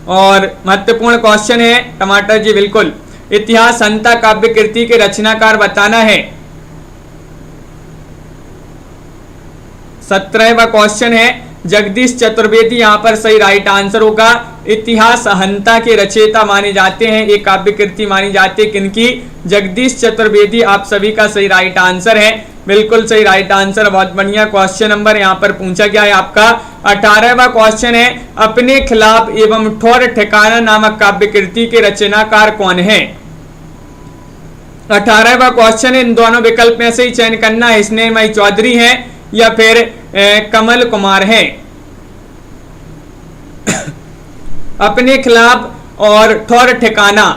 और महत्वपूर्ण क्वेश्चन है टमाटर जी, बिल्कुल। इतिहास हंता काव्य कृति के रचनाकार बताना है। 17वां क्वेश्चन है, जगदीश चतुर्वेदी यहाँ पर सही राइट आंसर होगा। इतिहास हंता के रचयिता माने जाते हैं, एक काव्य कृति मानी जाती है किनकी, जगदीश चतुर्वेदी। आप सभी का सही राइट आंसर है, बिल्कुल सही राइट आंसर। बहुत बढ़िया क्वेश्चन नंबर यहाँ पर पूछा गया है आपका। 18वां क्वेश्चन है, अपने खिलाफ एवं ठौर ठिकाना नामक काव्य कृति के रचनाकार कौन है। 18वां क्वेश्चन है, इन दोनों विकल्प में से ही चयन करना है, स्नेहमयी चौधरी है या फिर कमल कुमार है। अपने खिलाफ और ठौर ठिकाना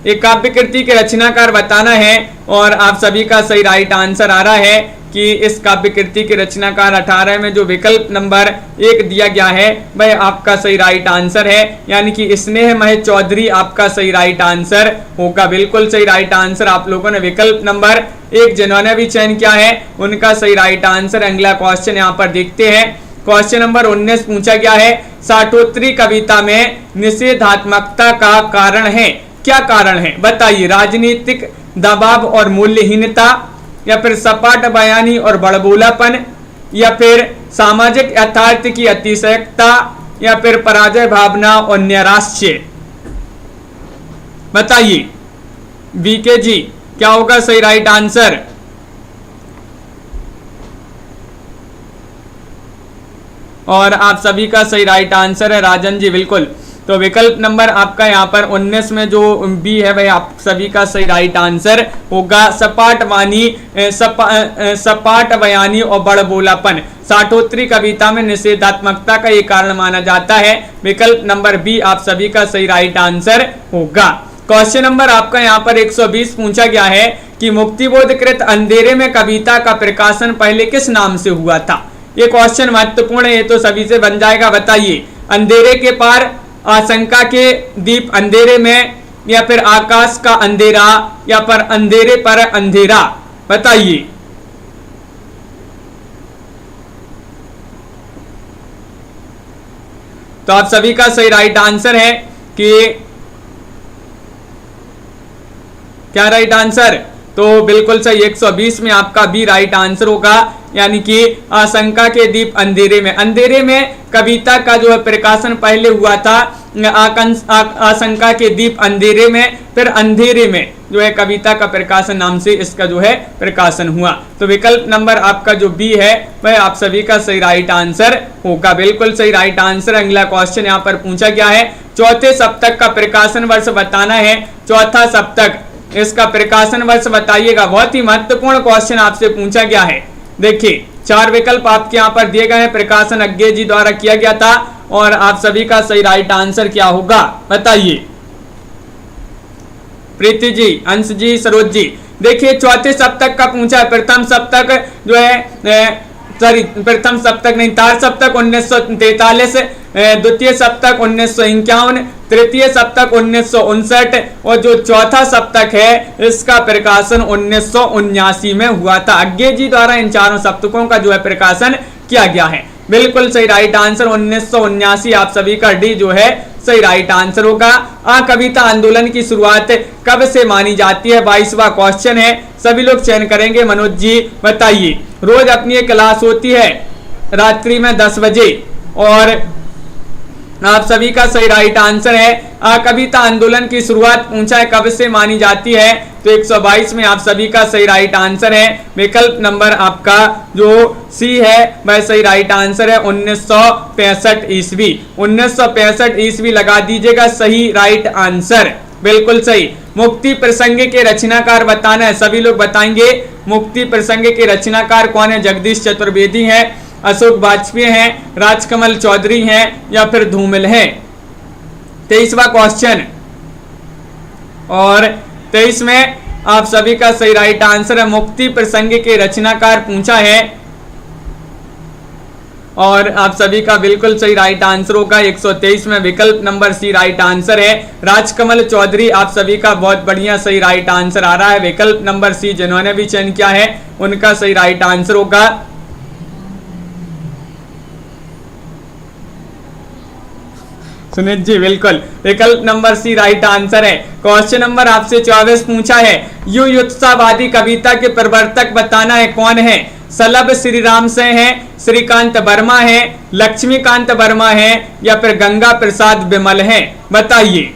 एक काव्य कृति के रचनाकार बताना है और आप सभी का सही राइट आंसर आ रहा है कि इस काव्य कृति के रचनाकार 18 में जो विकल्प नंबर 1 दिया गया है वह आपका सही राइट आंसर है, यानी कि स्नेहमय चौधरी आपका सही राइट आंसर होगा। बिल्कुल सही राइट आंसर आप लोगों ने विकल्प नंबर 1 जिन्होंने भी चयन किया है उनका सही राइट आंसर। अगला क्वेश्चन यहाँ पर देखते हैं। क्वेश्चन नंबर 19 पूछा गया है, साठोत्तरी कविता में निषेधात्मकता का कारण है, क्या कारण है बताइए। राजनीतिक दबाव और मूल्यहीनता या फिर सपाट बयानी और बड़बोलापन या फिर सामाजिक यथार्थ की अतिशयकता या फिर पराजय भावना और नैराश्य बताइए। बीके जी क्या होगा सही राइट आंसर। और आप सभी का सही राइट आंसर है राजन जी, बिल्कुल। तो विकल्प नंबर आपका यहाँ पर 19 में जो बी है वह आप सभी का सही राइट आंसर होगा। सपाट बयानी और बड़बोलापन साठोत्तरी कविता में निषेधात्मकता का ये कारण माना जाता है। विकल्प नंबर बी आप सभी का सही राइट आंसर होगा। क्वेश्चन नंबर आपका यहाँ पर 120 पूछा गया है कि मुक्तिबोध कृत अंधेरे में कविता का प्रकाशन पहले किस नाम से हुआ था। ये क्वेश्चन महत्वपूर्ण है, ये तो सभी से बन जाएगा। बताइए, अंधेरे के पार, आशंका के दीप, अंधेरे में या फिर आकाश का अंधेरा या फिर अंधेरे पर अंधेरा बताइए। तो आप सभी का सही राइट आंसर है कि क्या राइट आंसर, तो बिल्कुल सही 120 में आपका बी राइट आंसर होगा, यानी कि आशंका के दीप अंधेरे में। अंधेरे में कविता का जो है प्रकाशन पहले हुआ था आशंका के दीप अंधेरे में, फिर अंधेरे में जो है कविता का प्रकाशन नाम से इसका जो है प्रकाशन हुआ। तो विकल्प नंबर आपका जो बी है वह आप सभी का सही राइट आंसर होगा, बिल्कुल सही राइट आंसर। अगला क्वेश्चन यहाँ पर पूछा गया है, चौथे सप्तक का प्रकाशन वर्ष बताना है। चौथा सप्तक, इसका प्रकाशन वर्ष बताइएगा। बहुत ही महत्वपूर्ण क्वेश्चन आपसे पूछा गया है। देखिए 4 विकल्प आपके यहाँ पर दिए गए हैं। प्रकाशन अज्ञे जी द्वारा किया गया था और आप सभी का सही राइट आंसर क्या होगा बताइए। प्रीति जी, अंश जी, सरोज जी। देखिए चौथे सप्तक का पूछा है। प्रथम सप्तक जो है प्रथम सप्तक नहीं, तार सप्तक 1943, द्वितीय सप्तक 1951, तृतीय सप्तक 1959 और जो चौथा सप्तक है इसका प्रकाशन 1979 में हुआ था। अज्ञे जी द्वारा इन चारों सप्तकों का जो है प्रकाशन किया गया है। बिल्कुल सही राइट आंसर 1979, आप सभी का डी जो है सही राइट आंसर होगा। कविता आंदोलन की शुरुआत कब से मानी जाती है? 22वां क्वेश्चन है, सभी लोग चयन करेंगे। मनोज जी बताइए। रोज अपनी एक क्लास होती है रात्रि में 10 बजे और आप सभी का सही राइट आंसर है। कविता आंदोलन की शुरुआत पूछा है कब से मानी जाती है, तो 122 में आप सभी का सही राइट आंसर है। विकल्प नंबर आपका जो सी है वह सही राइट आंसर है 1965 ईस्वी। 1965 ईस्वी लगा दीजिएगा सही राइट आंसर, बिल्कुल सही। मुक्ति प्रसंग के रचनाकार बताना है, सभी लोग बताएंगे। मुक्ति प्रसंग के रचनाकार कौन है? जगदीश चतुर्वेदी हैं, अशोक वाजपेयी हैं, राजकमल चौधरी हैं या फिर धूमिल हैं। 23वां क्वेश्चन और 23 में आप सभी का सही राइट आंसर है। मुक्ति प्रसंग के रचनाकार पूछा है और आप सभी का बिल्कुल सही राइट आंसर होगा। 123 में विकल्प नंबर सी राइट आंसर है। राजकमल चौधरी, आप सभी का बहुत बढ़िया सही राइट आंसर आ रहा है। विकल्प नंबर सी जिन्होंने भी चयन किया है उनका सही राइट आंसर होगा। सुनीत जी बिल्कुल विकल्प नंबर सी राइट आंसर है। क्वेश्चन नंबर आपसे 24 पूछा है, युयुत्सावादी कविता के प्रवर्तक बताना है, कौन है? सलभ श्रीराम से हैं, श्रीकांत वर्मा है, लक्ष्मीकांत वर्मा है या फिर गंगा प्रसाद विमल है, बताइए।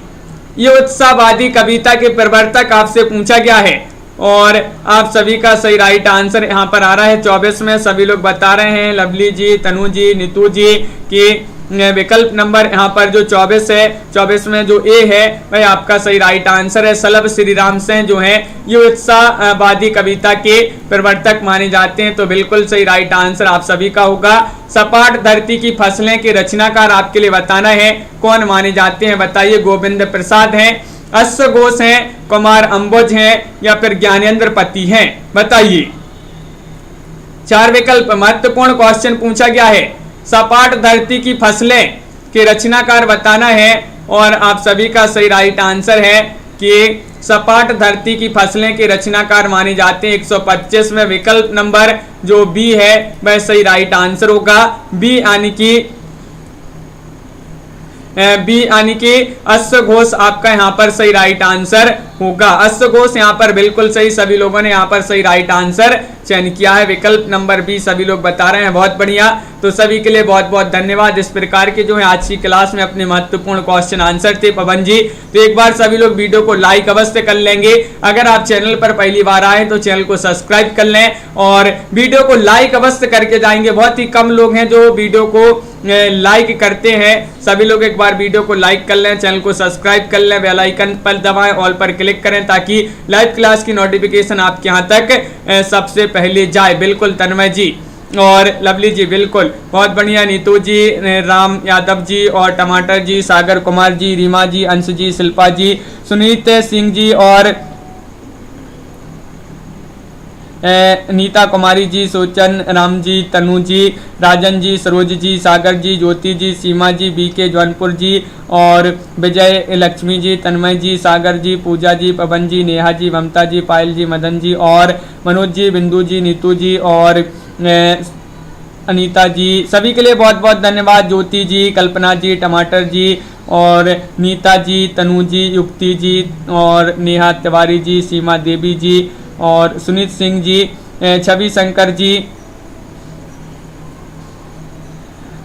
ये उत्साहवादी कविता के प्रवर्तक आपसे पूछा गया है और आप सभी का सही राइट आंसर यहाँ पर आ रहा है। 24 में सभी लोग बता रहे हैं, लवली जी, तनु जी, नीतू जी की विकल्प नंबर यहाँ पर जो 24 है, 24 में जो ए है वह आपका सही राइट आंसर है। सलभ श्रीराम से जो है ये उत्साहवादी कविता के प्रवर्तक माने जाते हैं, तो बिल्कुल सही राइट आंसर आप सभी का होगा। सपाट धरती की फसलें के रचनाकार आपके लिए बताना है, कौन माने जाते हैं, बताइए। गोविंद प्रसाद हैं, अश्व घोष हैं, कुमार अंबुज हैं या फिर ज्ञानेंद्र पति हैं, बताइए। 4 विकल्प, महत्वपूर्ण क्वेश्चन पूछा गया है। सपाट धरती की फसलें के रचनाकार बताना है और आप सभी का सही राइट आंसर है कि सपाट धरती की फसलें के रचनाकार माने जाते हैं। 125 में विकल्प नंबर जो बी है वह सही राइट आंसर होगा। बी यानी कि अश्व घोष आपका यहाँ पर सही राइट आंसर होगा। अश्व घोष यहाँ पर बिल्कुल सही, सभी लोगों ने यहाँ पर सही राइट आंसर चयन किया है। विकल्प नंबर बी सभी लोग बता रहे हैं, बहुत बढ़िया। तो सभी के लिए बहुत बहुत धन्यवाद। इस प्रकार के जो है आज की क्लास में अपने महत्वपूर्ण क्वेश्चन आंसर थे पवन जी। तो एक बार सभी लोग वीडियो को लाइक अवश्य कर लेंगे। अगर आप चैनल पर पहली बार आए तो चैनल को सब्सक्राइब कर लें और वीडियो को लाइक अवश्य करके जाएंगे। बहुत ही कम लोग हैं जो वीडियो को लाइक करते हैं, सभी लोग एक बार वीडियो को लाइक कर लें, चैनल को सब्सक्राइब कर लें, बेल आइकन पर दबाएं, ऑल पर क्लिक करें ताकि लाइव क्लास की नोटिफिकेशन आपके यहाँ तक सबसे पहले जाए। बिल्कुल तन्मय जी और लवली जी बिल्कुल बहुत बढ़िया। नीतू जी, राम यादव जी और टमाटर जी, सागर कुमार जी, रीमा जी, अंश जी, शिल्पा जी, सुनीत सिंह जी और नीता कुमारी जी, सोचन राम जी, तनु जी, राजन जी, सरोज जी, सागर जी, ज्योति जी, सीमा जी, बीके जौनपुर जी और विजय लक्ष्मी जी, तन्मय जी, सागर जी, पूजा जी, पवन जी, नेहा जी, ममता जी, पायल जी, मदन जी और मनोज जी, बिंदु जी, नीतू जी और अनीता जी, सभी के लिए बहुत बहुत धन्यवाद। ज्योति जी, कल्पना जी, टमाटर जी और नीता जी, तनु जी, युक्ति जी और नेहा तिवारी जी, सीमा देवी जी और सुनीत सिंह जी, छवि शंकर जी,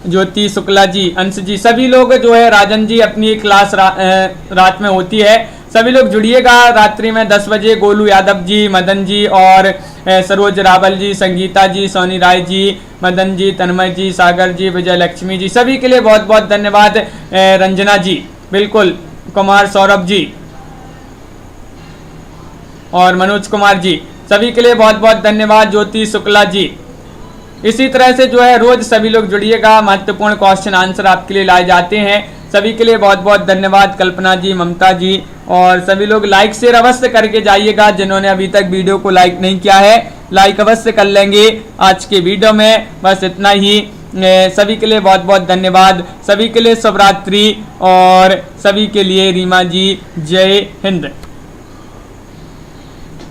ज्योति शुक्ला जी, अंश जी, सभी लोग जो है, राजन जी अपनी क्लास रात में होती है, सभी लोग जुड़िएगा रात्रि में 10 बजे। गोलू यादव जी, मदन जी और सरोज रावल जी, संगीता जी, सोनी राय जी, मदन जी, तन्मय जी, सागर जी, विजय लक्ष्मी जी, सभी के लिए बहुत बहुत धन्यवाद। रंजना जी, बिल्कुल, कुमार सौरभ जी और मनोज कुमार जी, सभी के लिए बहुत बहुत धन्यवाद। ज्योति शुक्ला जी, इसी तरह से जो है रोज सभी लोग जुड़िएगा, महत्वपूर्ण क्वेश्चन आंसर आपके लिए लाए जाते हैं। सभी के लिए बहुत बहुत धन्यवाद। कल्पना जी, ममता जी और सभी लोग लाइक शेयर अवश्य करके जाइएगा। जिन्होंने अभी तक वीडियो को लाइक नहीं किया है, लाइक अवश्य कर लेंगे आज के वीडियो में। बस इतना ही, सभी के लिए बहुत बहुत धन्यवाद। सभी के लिए शुभ रात्रि और सभी के लिए रीमा जी, जय हिंद।